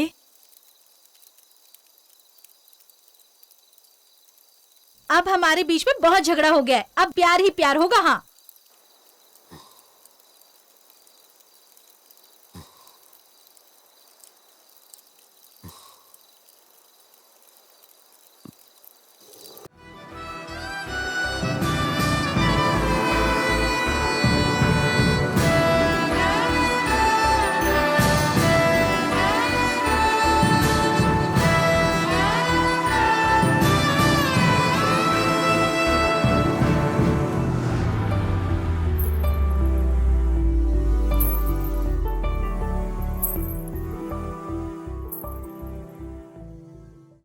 S6: अब हमारे बीच में बहुत झगड़ा हो गया है, अब प्यार ही प्यार होगा। हाँ,